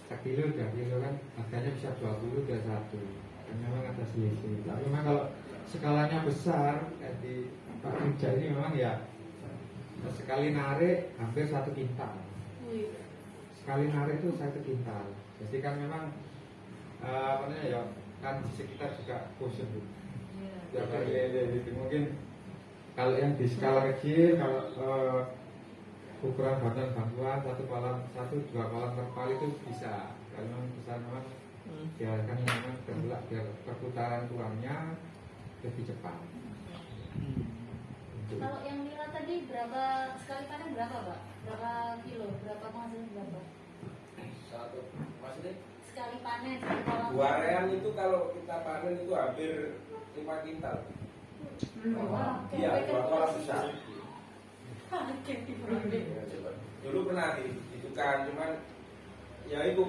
1 kilo, 2 kilo kan harganya bisa 20, 21 dan memang ada selisih. Tapi memang kalau skalanya besar kayak di Pak Kerja ini memang ya sekali narik hampir 1 kintal. Sekali narik itu 1 kintal. Jadi kan memang ya kan di sekitar juga bosan bu. Ya jadi mungkin kalau yang di skala kecil, kalau ukuran badan bantuan 1 kolam, 1-2 kolam terpal itu bisa. Kalau memang besar memang biarkan memang terbelah biar perputaran uangnya lebih cepat. Kalau yang nila tadi berapa sekali panen berapa Pak? Berapa kilo? Berapa penghasil berapa? Maksudnya Sekali panen sekali kolam. 2 real itu kalau kita panen itu hampir 5 kintal. Iya, 2 kolam besar. Dulu pernah ditukar, cuman ya itu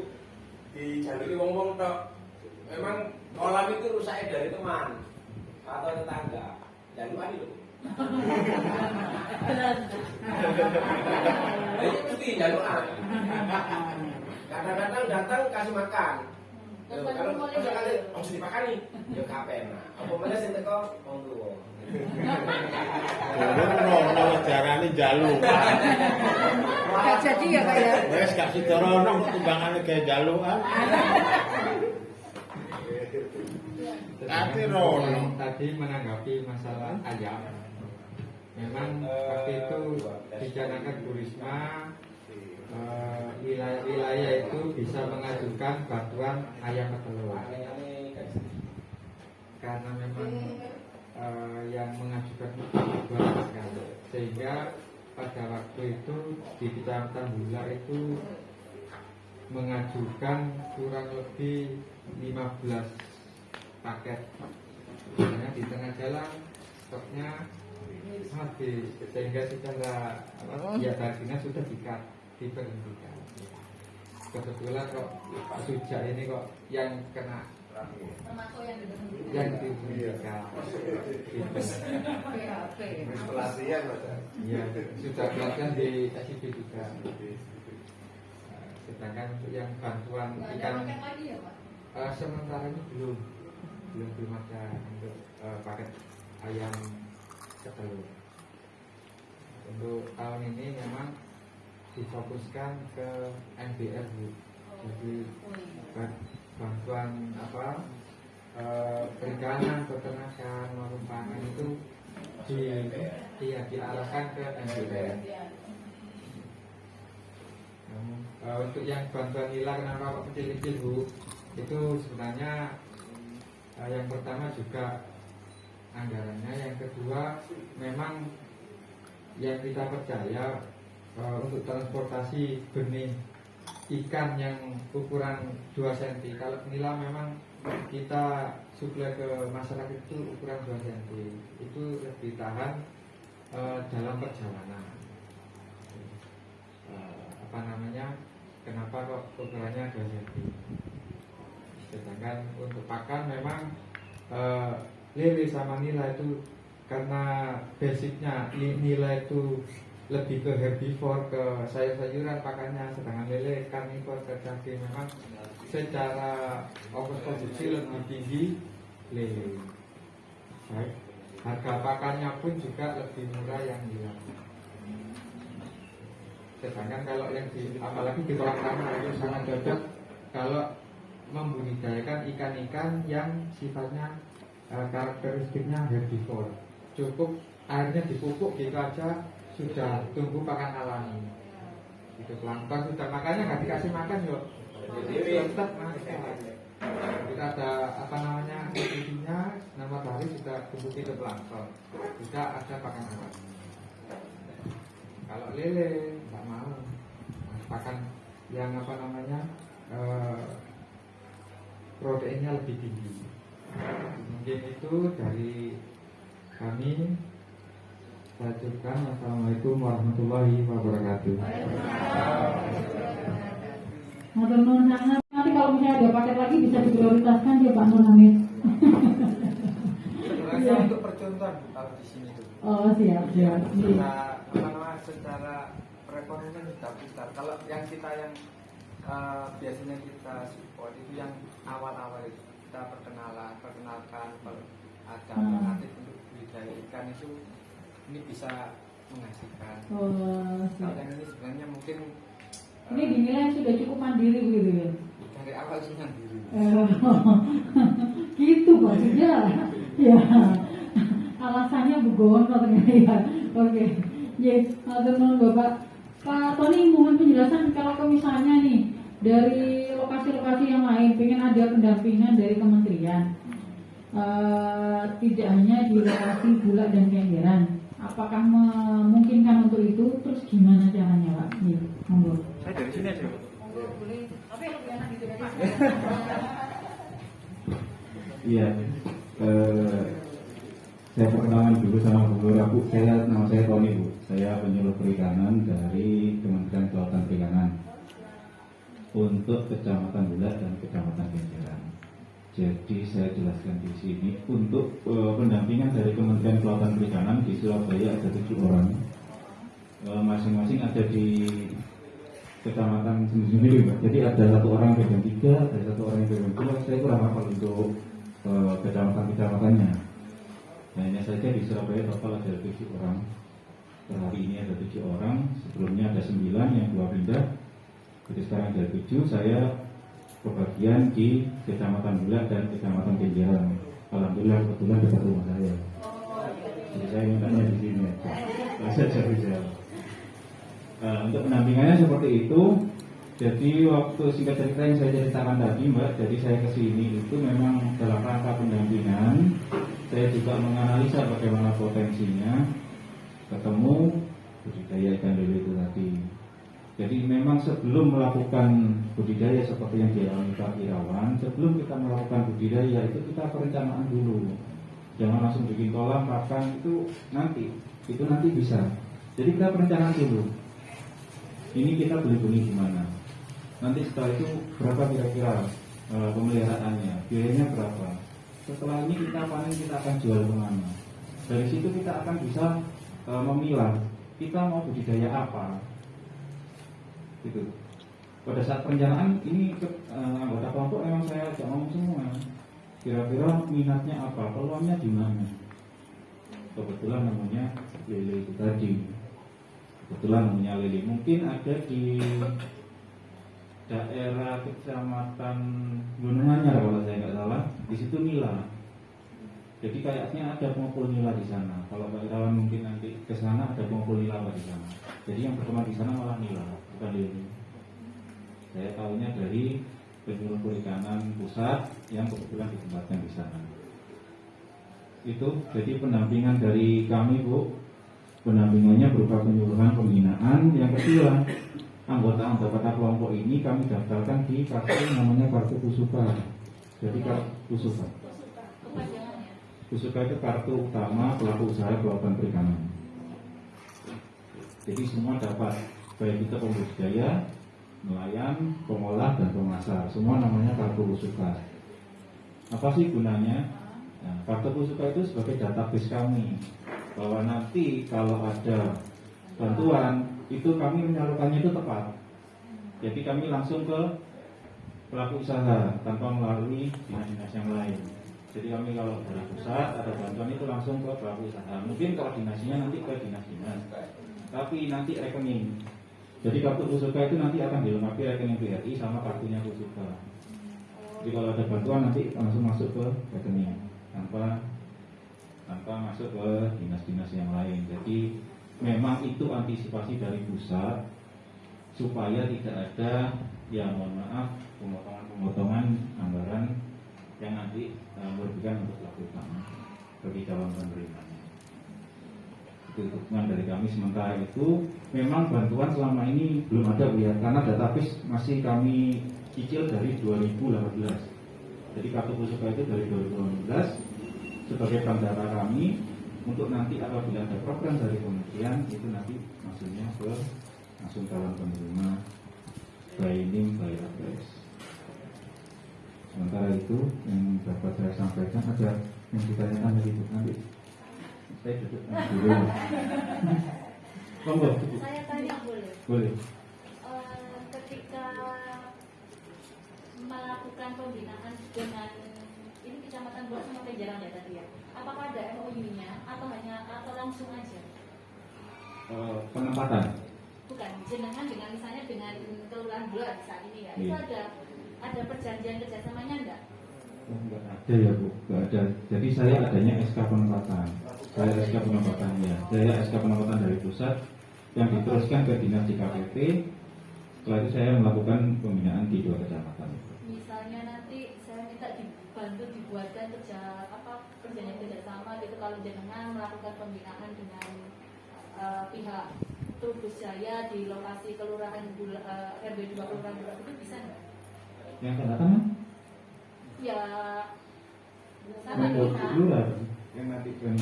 dijaluri wong-wong tok. Memang kolam itu rusaknya dari teman atau tetangga. Jaluan itu. Jadi mesti jaluan. Kadang-kadang datang kasih makan. Kalau kali harus dimakan nih, ya kapen. Apa mana sing teko wong tuwa. Kalau jarane jaluk. Gak jadi ya Pak ya? Wes gak sidorono timbangane gawe jalukan. Tapi rono Tadi menanggapi masalah ayam, memang waktu itu dicanangkan Bu Risma wilayah itu bisa mengajukan bantuan ayam petelur. Karena memang yang mengajukan itu banyak sekali, sehingga pada waktu itu di Kecamatan Bula itu mengajukan kurang lebih 15 paket. Karena di tengah jalan stoknya habis, sehingga secara ya targetnya sudah diberhentikan. Kebetulan kok Pak Sujak ini kok yang kena Termasuk yang diberhentikan. yang diberhentikan. Pelatihan Mas. Ya, sudah pelatihan di SIB juga. Sedangkan untuk yang bantuan Nggak ada ikan paket lagi ya Pak? sementara ini belum ada untuk paket ayam petelur. Untuk tahun ini memang difokuskan ke NBR Bu. Jadi bantuan perikanan, peternakan maupun pangan itu diarahkan ke NBR. Untuk yang bantuan nila kenapa kok kecil-kecil Bu? Itu sebenarnya yang pertama juga anggarannya, yang kedua memang yang kita percaya untuk transportasi benih ikan yang ukuran 2 cm. Kalau nila memang kita suplai ke masyarakat itu ukuran 2 cm, itu lebih tahan dalam perjalanan. kenapa kok ukurannya 2 cm. Sedangkan untuk pakan memang lele sama nila itu karena basicnya nila itu lebih ke herbivore, ke sayur-sayuran pakannya, sedangkan lele karnivore ke daging. Memang secara ongkos produksi lebih tinggi lele. Baik, harga pakannya pun juga lebih murah yang nila. Sedangkan kalau yang apalagi di kolam renang itu sangat cocok kalau membudidayakan ikan-ikan yang sifatnya karakteristiknya herbivore. Cukup airnya dipupuk gitu aja sudah tumbuh pakan alami. Itu plankton sudah, makanya nggak dikasih makan yuk. Jadi tetap makan. Kita ada apa namanya nutrisinya, nama matahari sudah tumbuh itu plankton. Tidak ada pakan alami. Kalau lele nggak mau pakan yang apa namanya proteinnya lebih tinggi. Mungkin itu dari kami. Saya ucapkan Assalamualaikum warahmatullahi wabarakatuh. Nanti kalau misalnya ada paket lagi bisa diprioritaskan ya Pak Nur Hamid. Sebenarnya untuk percontohan kalau di sini tuh. Oh siap. Secara perekonomian sudah besar. Kalau yang biasanya kita support itu yang awal-awal itu kita perkenalkan kalau ada alternatif untuk budidaya ikan itu ini bisa menghasilkan. Kalau yang ini sebenarnya mungkin ini dinilai sudah cukup mandiri gitu ya. Dari awal sih mandiri. Gitu maksudnya. Ya. Alasannya begono ternyata ya. Oke. Ya, teman Bapak Pak Tony mohon penjelasan kalau misalnya nih dari lokasi-lokasi yang lain pengen ada pendampingan dari kementerian, tidak hanya di lokasi Bulak dan Kenjeran, apakah memungkinkan untuk itu? Terus gimana caranya Pak? Nih, monggo. Saya dari sini aja. Boleh. Tapi lebih enak gitu dari saya. Iya. Saya perkenalan dulu sama Bu Lura, Bu. Nama saya Tony, Bu. Saya penyuluh perikanan dari Kementerian Kelautan Perikanan untuk Kecamatan Bulak dan Kecamatan Kenjeran. Jadi saya jelaskan di sini untuk pendampingan dari Kementerian Kelautan Perikanan di Surabaya ada 7 orang. Masing-masing ada di kecamatan sendiri-sendiri, Pak. Jadi ada 1 orang pegang 3, ada 1 orang yang pegang 2. Saya kurang hafal untuk kecamatan-kecamatannya. Hanya saja di Surabaya total ada 7 orang. Per hari ini ada 7 orang. Sebelumnya ada 9 yang 2 pindah. Jadi sekarang ada 7. Saya kebagian di Kecamatan Bulak dan Kecamatan Kenjeran. Alhamdulillah kebetulan dekat rumah saya. Jadi saya mintanya di sini. Saya bisa. Untuk pendampingannya seperti itu. Jadi waktu singkat cerita yang saya ceritakan tadi, Mbak. Jadi saya kesini itu memang dalam rangka pendampingan. Saya juga menganalisa bagaimana potensinya, ketemu budidaya ikan lele itu tadi. Jadi memang sebelum melakukan budidaya seperti yang dialami Pak Irawan, sebelum kita melakukan budidaya itu kita perencanaan dulu. Jangan langsung bikin kolam pakan itu nanti bisa. Jadi kita perencanaan dulu. Ini kita beli benih di mana? Nanti setelah itu berapa kira-kira pemeliharaannya, biayanya berapa? Setelah ini kita panen, kita akan jual kemana? Dari situ kita akan bisa memilah kita mau budidaya apa. Gitu. Pada saat perencanaan ini anggota kelompok memang saya ajak ngomong semua. Kira-kira minatnya apa, peluangnya di mana? Kebetulan namanya lele itu tadi. Kebetulan namanya lele. Mungkin ada di daerah Kecamatan Gunung Anyar kalau saya nggak salah, di situ nila. Jadi kayaknya ada pengepul nila di sana. Kalau Pak Irawan mungkin nanti ke sana ada pengepul nila di sana. Jadi yang berkembang di sana malah nila, bukan lele. Saya tahunya dari penyuluh perikanan pusat yang kebetulan ditempatkan di sana. Itu jadi pendampingan dari kami, Bu. Pendampingannya berupa penyuluhan, pembinaan. Yang kedua, anggota-anggota kelompok ini kami daftarkan di kartu namanya kartu Pusuka. Jadi kartu Pusuka. Pusuka itu kartu utama pelaku usaha kelautan perikanan. Jadi semua dapat, baik itu pembudidaya, nelayan, pengolah, dan pemasar. Semua namanya kartu kusuka. Apa sih gunanya? Nah, kartu kusuka itu sebagai database kami, bahwa nanti kalau ada bantuan itu kami menyalurkannya itu tepat. Jadi kami langsung ke pelaku usaha tanpa melalui dinas-dinas yang lain. Jadi kami kalau dari pusat ada bantuan itu langsung ke pelaku usaha. Mungkin koordinasinya nanti ke dinas-dinas, tapi nanti rekening. Jadi kartu kusuka itu nanti akan dilengkapi rekening BRI sama kartunya kusuka. Jadi kalau ada bantuan nanti langsung masuk ke rekening tanpa masuk ke dinas-dinas yang lain. Jadi memang itu antisipasi dari pusat supaya tidak ada, ya mohon maaf, pemotongan anggaran yang nanti merugikan untuk pelaku utama bagi calon penerimanya. Itu dukungan dari kami. Sementara itu memang bantuan selama ini belum ada lihat, karena database masih kami cicil dari 2018. Jadi kartu kusuka itu dari 2018 sebagai bandara kami untuk nanti apabila ada program dari kementerian itu nanti maksudnya ke langsung calon penerima by name by address. Sementara itu yang dapat saya sampaikan, ada yang ditanyakan dari Bu nanti. Saya duduk dulu. Monggo. Saya tanya boleh? Boleh. Ketika melakukan pembinaan dengan ini Kecamatan Buat sama Penjarang ya tadi ya, apakah ada MOU-nya atau langsung aja? Penempatan. Bukan, jenengan dengan misalnya dengan Kelurahan Buat saat ini ya, itu ada perjanjian kerjasamanya enggak? Oh, enggak ada ya Bu, enggak ada. Jadi saya adanya SK penempatan. Saya SK penempatannya. Saya SK penempatan dari pusat yang diteruskan ke dinas DKPP. Setelah itu saya melakukan pembinaan di 2 kecamatan. Misalnya nanti saya minta dibantu dibuatkan perjanjian kerjasama gitu kalau jenengan melakukan pembinaan dengan pihak Trubus Jaya di lokasi Kelurahan RW 2 Kelurahan Bulat itu bisa nggak? Yang tanda tangan? Ya sama Lurah yang nanti kan.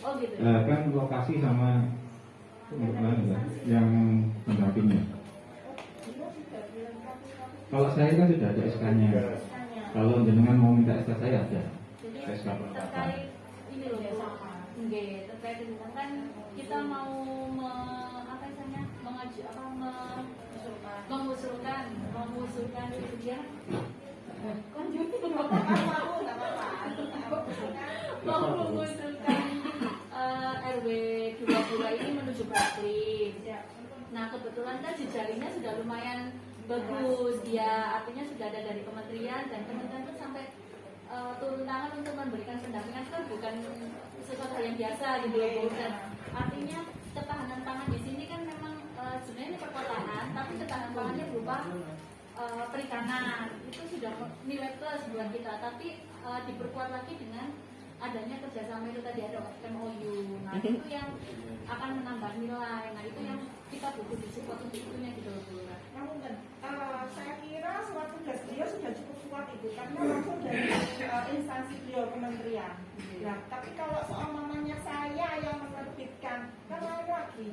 Oh gitu. Kan lokasi sama yang pendampingnya. Kalau saya kan sudah ada SK-nya. Kalau jenengan mau minta SK saya ada. Jadi SK penempatan. terkait ini loh ya sama. Terkait dengan kan kita mau mengusulkan itu dia mengusulkan RW 22 ini menuju Praklik. Nah kebetulan kan jejaringnya sudah lumayan bagus, dia artinya sudah ada dari kementerian dan kementerian pun sampai turun tangan untuk memberikan pendampingan, kan bukan sesuatu hal yang biasa gitu loh. Dan artinya ketahanan pangan di sini kan memang sebenarnya ini perkotaan, tapi ketahanan pangannya berupa perikanan itu sudah nilai plus buat kita, tapi diperkuat lagi dengan adanya kerjasama itu tadi, ada MOU. Nah itu yang akan menambah nilai. Nah itu yang kita butuh disupport untuk itunya gitu loh. Namun saya kira surat tugas beliau sudah cukup kuat itu karena langsung dari instansi beliau kementerian. Nah tapi kalau seumpamanya saya yang menerbitkan kan lain lagi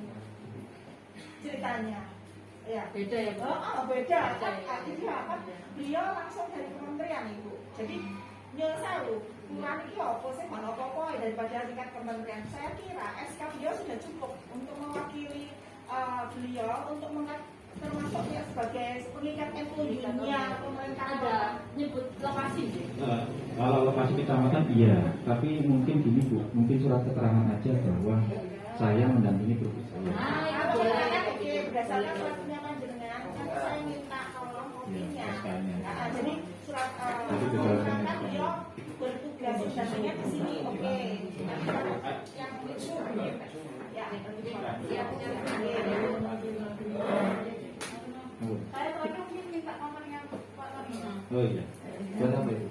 ceritanya. Ya beda ya Bu? Beda. Jadi apa? Beliau langsung dari kementerian Ibu. Jadi nyelesai kurang ini apa sih mana apa daripada tingkat kementerian. Saya kira SK beliau sudah cukup untuk mewakili beliau untuk termasuk ya sebagai pengikat MOU-nya pemerintah. Ada nyebut lokasi? Kalau lokasi kecamatan iya, tapi mungkin gini Bu, mungkin surat keterangan aja bahwa saya mendampingi Trubus Jaya. Oke, berdasarkan surat pernyataan jenengan, nanti saya minta tolong kopinya. Jadi surat keterangan beliau bertugas mendampinginya di sini, oke. Yang itu ya, saya terakhir mungkin minta nomornya Pak Tony. Oh iya, buat apa itu?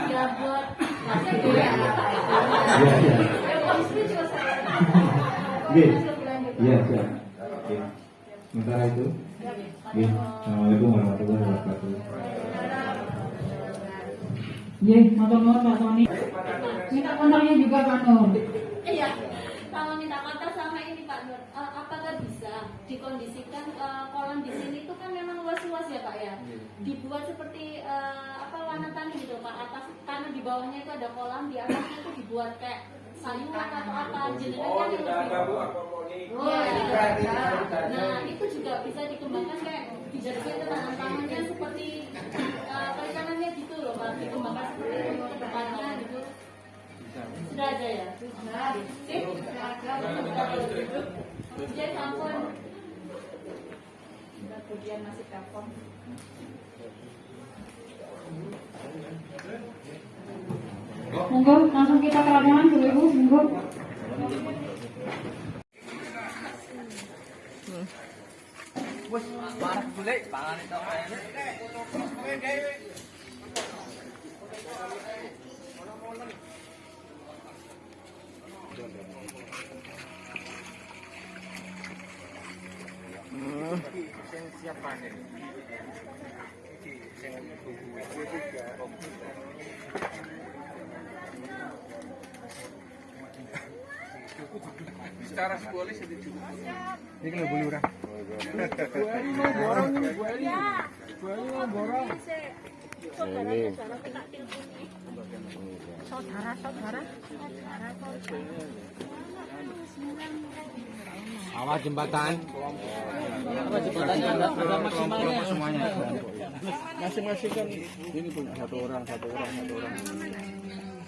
Ya buat masih ya. Kalau istri juga saya. Iya, siap. Sementara itu, Assalamualaikum warahmatullahi wabarakatuh. Matur nuwun Pak Tony. Minta kontaknya juga Pak Nur. Iya. kalau minta kontak sama ini Pak Nur, apakah bisa dikondisikan kolam di sini itu kan memang luas-luas ya Pak ya, dibuat seperti warna tani gitu Pak, atas karena di bawahnya itu ada kolam, di atasnya itu dibuat kayak sayuran atau apa jenengan nah itu juga bisa dikembangkan kayak dijadikan tanam-tanamannya seperti perikanannya gitu loh Pak, dikembangkan seperti itu ke depannya gitu. Sudah ada ya? Sudah. Jadi ampun. Kemudian masih telepon. Monggo langsung kita ke lapangan dulu Ibu, monggo. Wes, parah golek pangan itu kayane. Sing siap panen. Iki sing secara simbolis itu cukup. Ini kalau boleh orang. Borong, borong. Saudara. Awas jembatan. Apa jembatannya ada maksimalnya semuanya. Masing-masing kan ini punya satu orang.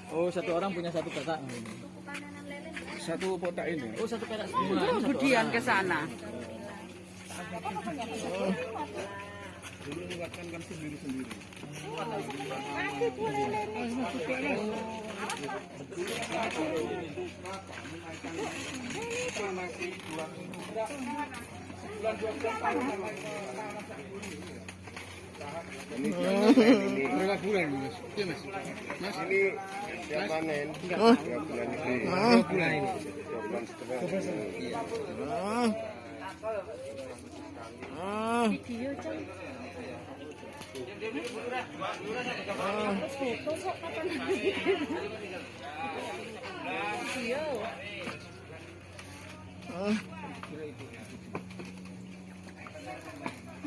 Oh, satu orang punya satu kotak. Satu kotak ini. Oh, satu kotak semua. Itu budian ke sana. Kan sendiri-sendiri. Ini berapa bulan Mas? Iya Mas. Mas ini siap panen 3 bulan ini. 2 bulan ini. 2 bulan setengah. Video Cang.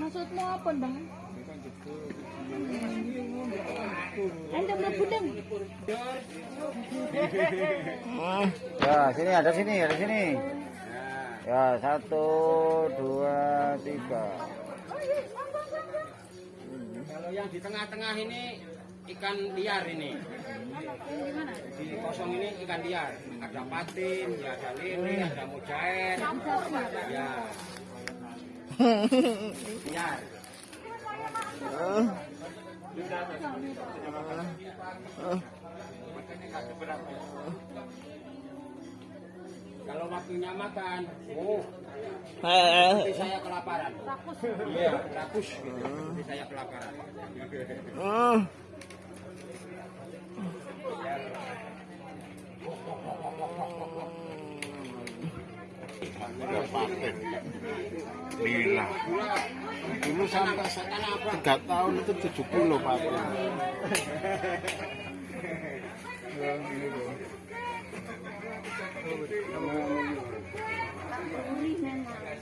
Maksudmu apa Bang? Anda mlebu dong. Ya, ada sini. Ya, 1, 2, 3. Kalau yang di tengah-tengah ini ikan liar ini. Di kosong ini ikan liar. Ada patin, ya ada lele, ada mujair. Ya. Liar. Kalau waktunya makan, nanti saya kelaparan. Iya, rakus gitu. Nanti saya kelaparan. Lila. Dulu sampai 3 tahun itu 70 paten.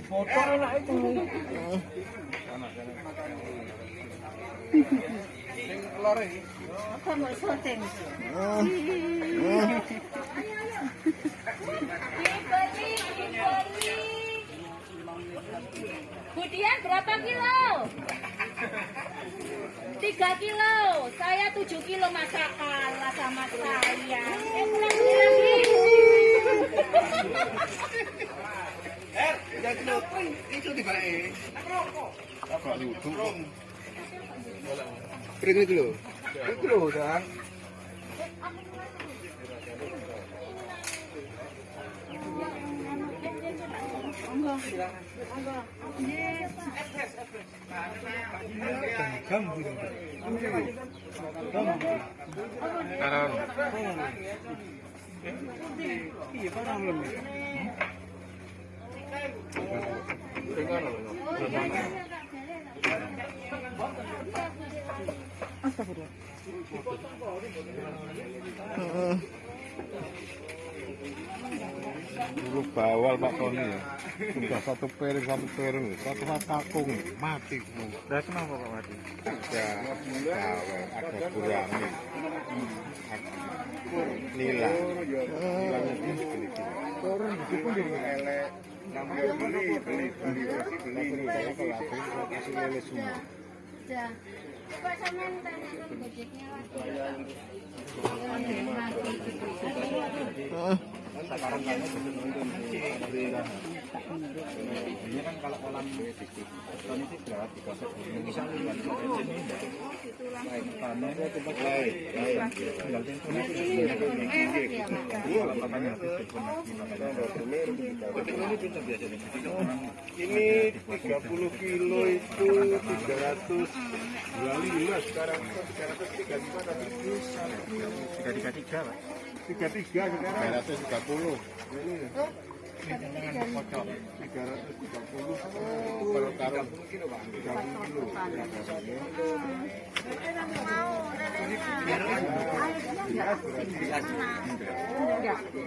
Foto enak itu. Sing kelore iki. Apa mau syuting? Budian berapa kilo? 3 kilo. Saya 7 kilo, masa kalah sama saya. Pulang lagi. Itu dibalik. Apa lucu? Pring itu lho. Itu lho, Dang. Dulu bawal Pak Tony ya. Sudah satu piring satu kakung mati semua. Nah, kenapa Pak mati? Ada kurangnya. Nila. Nilainya gini. Turun meskipun jadi elek. Namanya beli. Saya kalau habis saya kasih lele semua. Sudah. Coba sampean tanyakan budgetnya lagi. Ini kan kalau kolam beton itu berat digosok dulu. Bisa ini 30 kilo itu 325 sekarang 335 tadi 333 Pak. 33 sekarang 330 ini 330 kalau taruh 30 kilo Pak 30 kilo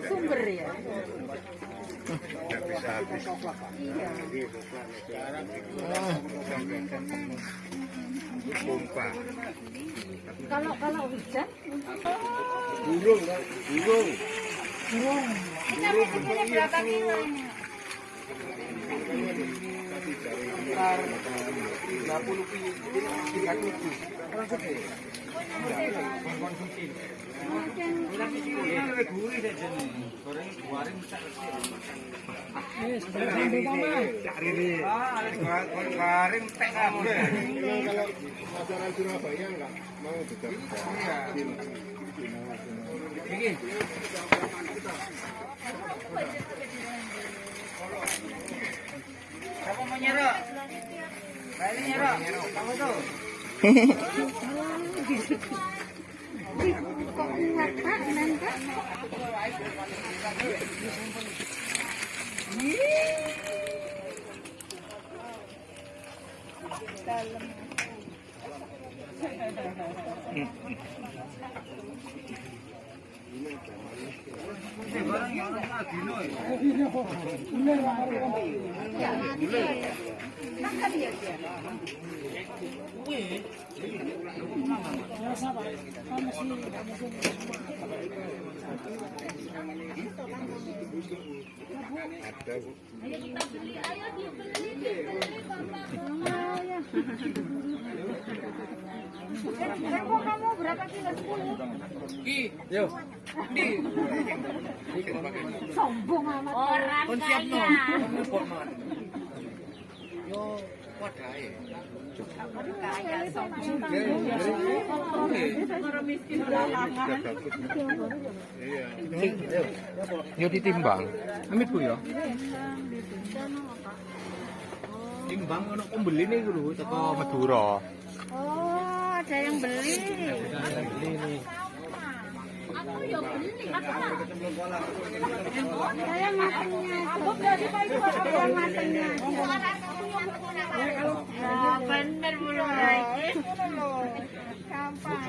Sumber ya. nggak bisa habis sekarang pompa Kalau hujan, burung Ini berapa kilo ini? 50 kilo 37 orang gede konsumsi kalau masyarakat Surabaya nggak mau juga Siapa mau nyerok? Kali nyerok. Kamu tuh. Kok kuat Pak, nanti? Dalam. ada Bu. Ayo kita beli, ayo dibeli Bapak. Kok kamu berapa kilo? 10? Yo. Sombong amat. Orang kaya. Yo, wadahe. Orang kaya sombong. orang miskin belakangan. Iya. Yo ditimbang. Amit Bu ya. Timbang ono pembeli nih lho teko Madura. Oh, ada yang beli. Aku ya beli. Saya matengnya. Aku berarti Pak itu ada matengnya. Ya, bener belum lagi. Gampang.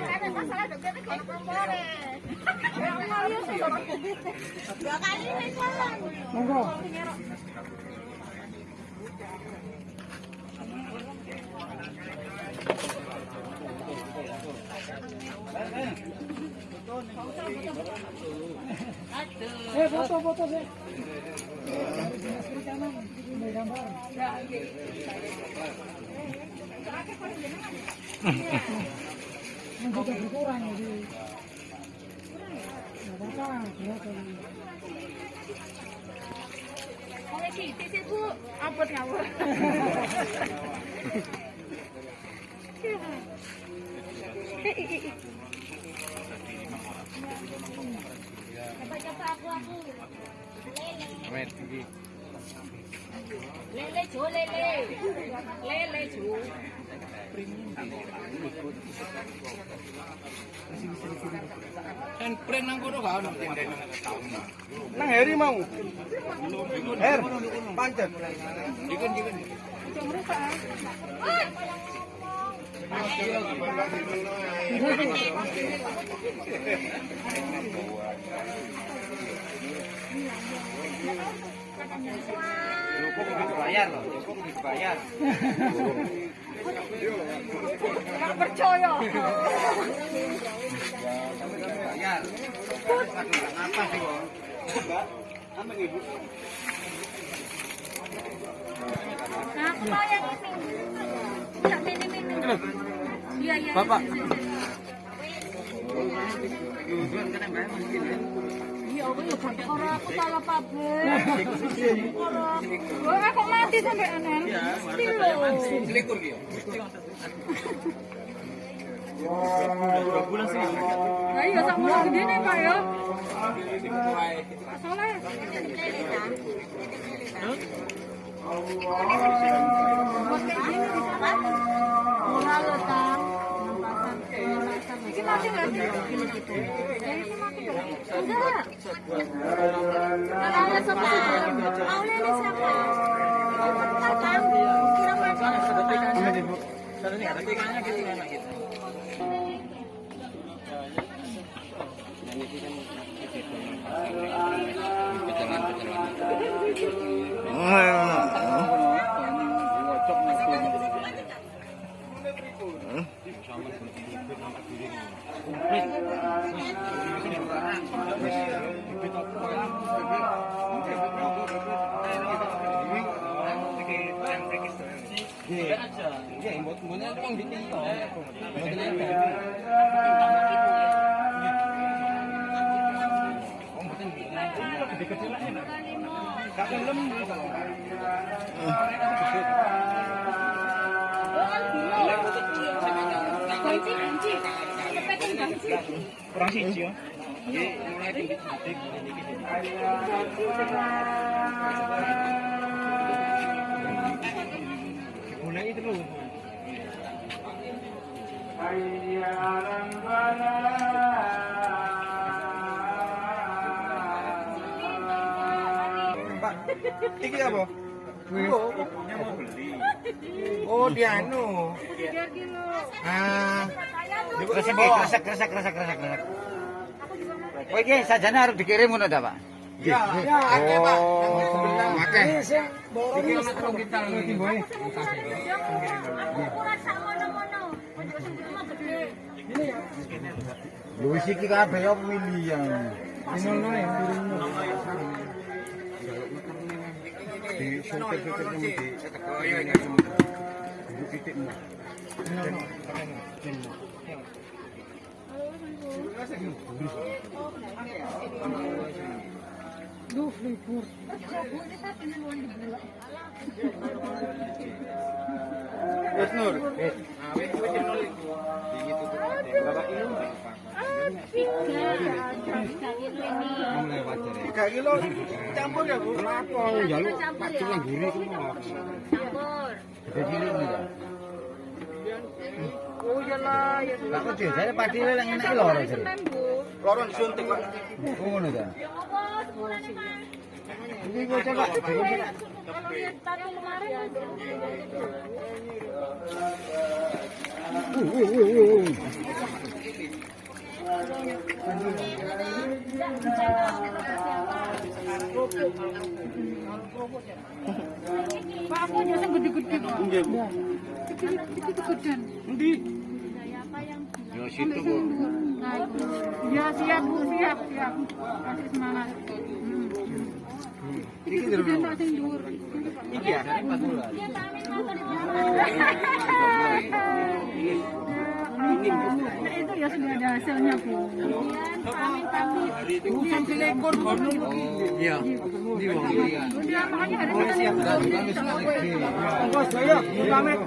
Ada masalah juga nih kalau boleh. Dua kali nih jalan. Monggo. Foto sih. Juga berkurang jadi. Oleh sih Bu, ampun ngawur. Kata aku. Amin. Iki. Lele Jo, lele. Lele Jo. Kan pren nang kono gak ono tenden. Nang Heri mau. Her, pancet. Dikon. Cukup dibayar loh, cukup dibayar. Nggak percaya. Bayar. Apa sih kok? Apa ibu? Nah, aku mau yang ini. Yang ini. Iya. Bapak. Iya, aku ya orang aku salah pabrik. Wah, kok mati sampai anen? Selikur dia. Nah, iya sama gede nih, Pak ya. Soalnya buat kayak gini bisa kan? Murah loh, Tang. Ini mati nggak sih? Yang ini mati nggak? Enggak. Kalau sama Aula ini siapa? Kang, kira apa? Ada ikannya gitu enak gitu. Kurang siji ya. Nggih, mulai titik-titik. Mulai terus. Pak, iki apa? Punya mau beli. Oh, dia anu. 3 kilo. Kresek. Oh, iki sajane arep dikirim ngono ta, Pak? Iya, akeh, Pak. Akeh. Iki ana 3 kintal iki, Boy. Ukuran sak mono-mono. Ojo sing cuma gede. Lho wis iki kabeh yo pemilihan. Ngono ya, di sotek-sotek di titikmu. Duh, libur. Ini tadi luan di bola. Wes Nur. Wes. Awet wis nol iku. Iki tutup. Berapa kilo? 3 kilo campur ya, Bu. Apa njaluk pacul nang guri ku mau. Campur. 3 kilo ini ya. Oh iyalah, ya. Lah kok jare pati lek enak loro jare. Loro disuntik kok. Oh ngono ta. Ya apa sepurane, Mas? Iki kok coba. Kalau lihat tadi kemarin Pak, aku aja yang gede-gede. Nggih, Bu. Gede-gedean. Endi? Apa yang Ya situ, Bu. Ya siap, Bu, siap. Kasih semangat. Iki terus. Iki ya, 4 bulan. Itu ya sudah ada hasilnya, Bu. Bukan selekor baru. Iya. Di wong iki. Udah makanya hari ini Siap dah juga wis gede. Bos saya, pamit.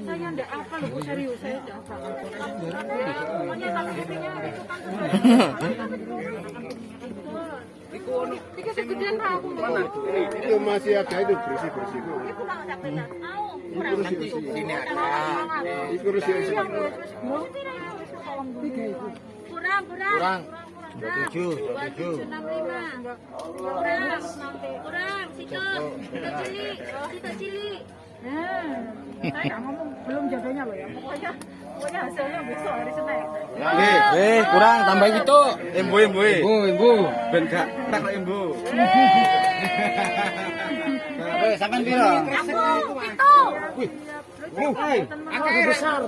Saya enggak apa loh, Bu, serius saya enggak apa. Pokoknya kalau intinya itu kan Tiga segedean aku. Itu masih ada itu bersih-bersih. Itu kurang ada benar. Kurang. Nanti sini ada. Itu bersih-bersih. Kurang. 27. Kurang. Situ cili. Saya nggak ngomong belum jaganya loh ya. Pokoknya hasilnya besok hari Senin. Kurang tambah itu. Embo. Ben gak tak embo. Sampean piro? Aku itu. Aku besar.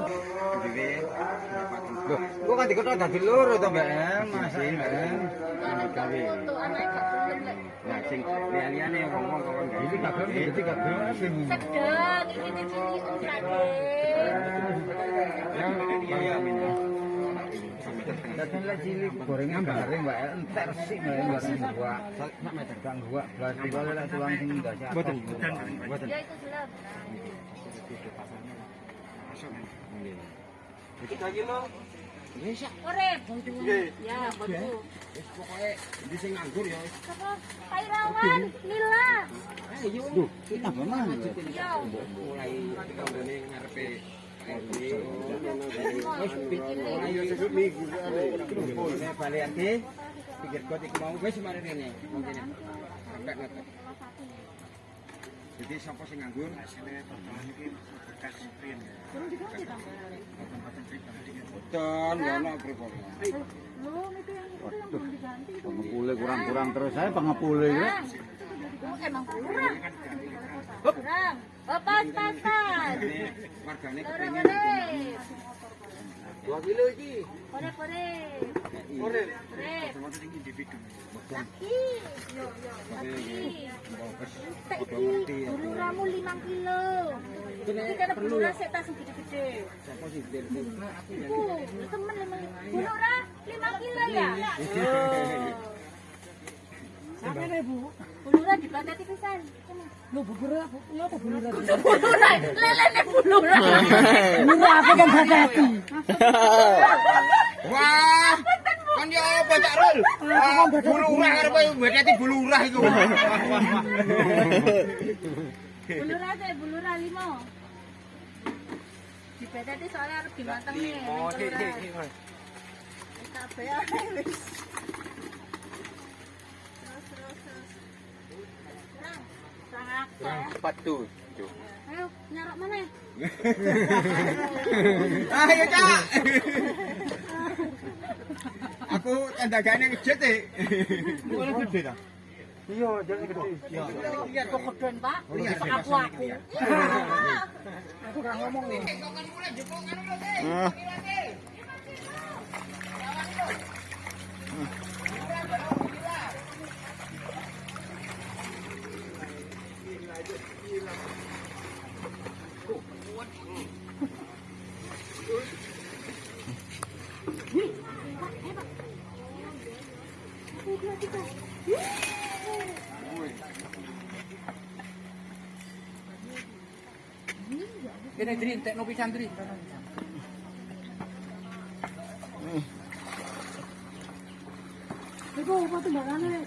Kok kan dikotok dadi loro to, Mbak? Masih, Mbak. Gawe. Nah, sing liyane ngomong kawan gawe iki gak gelem, iki gak gelem. Sedang ini cilik Datang lagi cilik gorengan bareng Mbak entek resik Mbak gua. Sak meter gak gua, blas tinggal lek tulang sing ndak siap. Mboten. Ya itu jelas. 3 kilo. Wis ya. Urip. Ya, betul. Wis pokoke ndi sing nganggur ya. Apa? Kairawan, Lila. Ayo. Duh, kita mana? Iya. Mulai kanggone ngarepe ayo sesuk minggu saya balik lagi pikir got iku mau wis mari rene mungkin sampai ngetek jadi sapa sing nganggur hasilnya pertemuan iki bekas sprint kurang diganti ta boten ngono pripun pengepule kurang-kurang terus saya pengepule ya Emang kurang. Kurang. Pas-pasan. wargane Kepengin. 2 kilo iki. Kore. Korek. Sama sing individu. Laki. Yo. Laki. Buluramu 5 kilo. Iki kan bulura sik tas gede-gede. Sapa sih dir? Iku, temen 5. Bulura 5 kilo ya? Sampai Bu. Bulura dibatati pisan. Lo bulura, ngapa bulura? Bulura, lelene bulura. Bulura apa kan batati? Wah, kan ya apa Cak Rul? Bulurah arep batati bulurah iku. Bulura teh bulura 5. Dibatati soalnya harus dimatengin. Oh, sik. Kabeh ae wis. Kurang 47. Ayo, nyarok mana? Ayo, Cak. Aku tandagane ngejet e. Bukan gede ta? Iya, jadi gede. Iya, kok kedoen, Pak? Aku. Aku gak ngomong nih. Kene Dri, entekno pisan Dri. Ibu, apa timbangannya?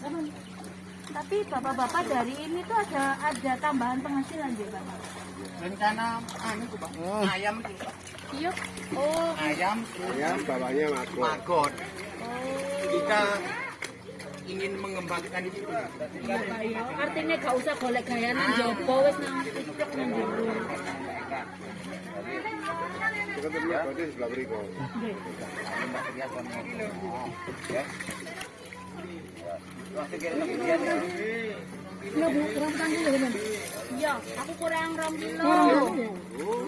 Tapi bapak-bapak dari ini tuh ada tambahan penghasilan ya, Pak? Rencana anu ku, Pak. Ayam iki, Pak. Iya. Oh. Ayam bawahnya magot. Kita ingin mengembangkan itu. Iya, artinya gak usah golek gayanan jopo wis nang titik nang jero. Kita punya bodi sebelah beriku. Iya, Bu, kurang tanggung ya, iya, aku kurang 2 kilo.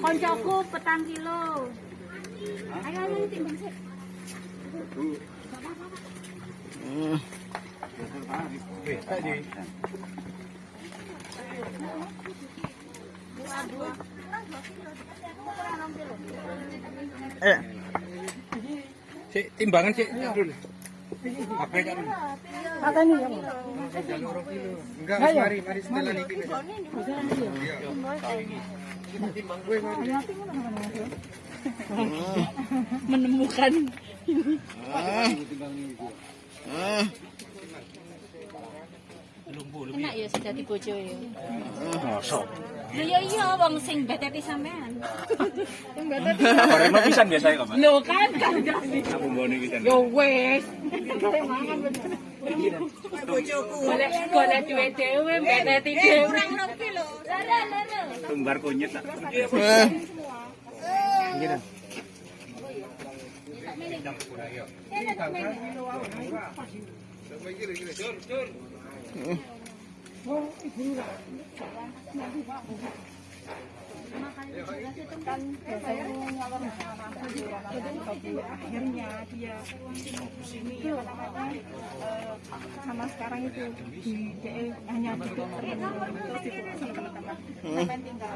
Koncoku 4 kilo. Ayo timbang sik. Sik timbangan sik. Apa kan? Katanya ya, Bu. Enggak, mari setelah niki. Menemukan enak ya sudah dibojo ya. Mosok. Iya wong sing beteti sampean. Sing beteti. Bareng pisan biasa kok, Mas. Lho kan jadi. Aku mbone pisan. Yo wis. Bojoku. Golek duwe dhewe beteti dhewe. Kurang 2 kilo. Lara. Tumbar kunyit tak. Iya. kan biasanya ngalor akhirnya dia ini sama sekarang itu di DE hanya duduk terus diputusin teman-teman tinggal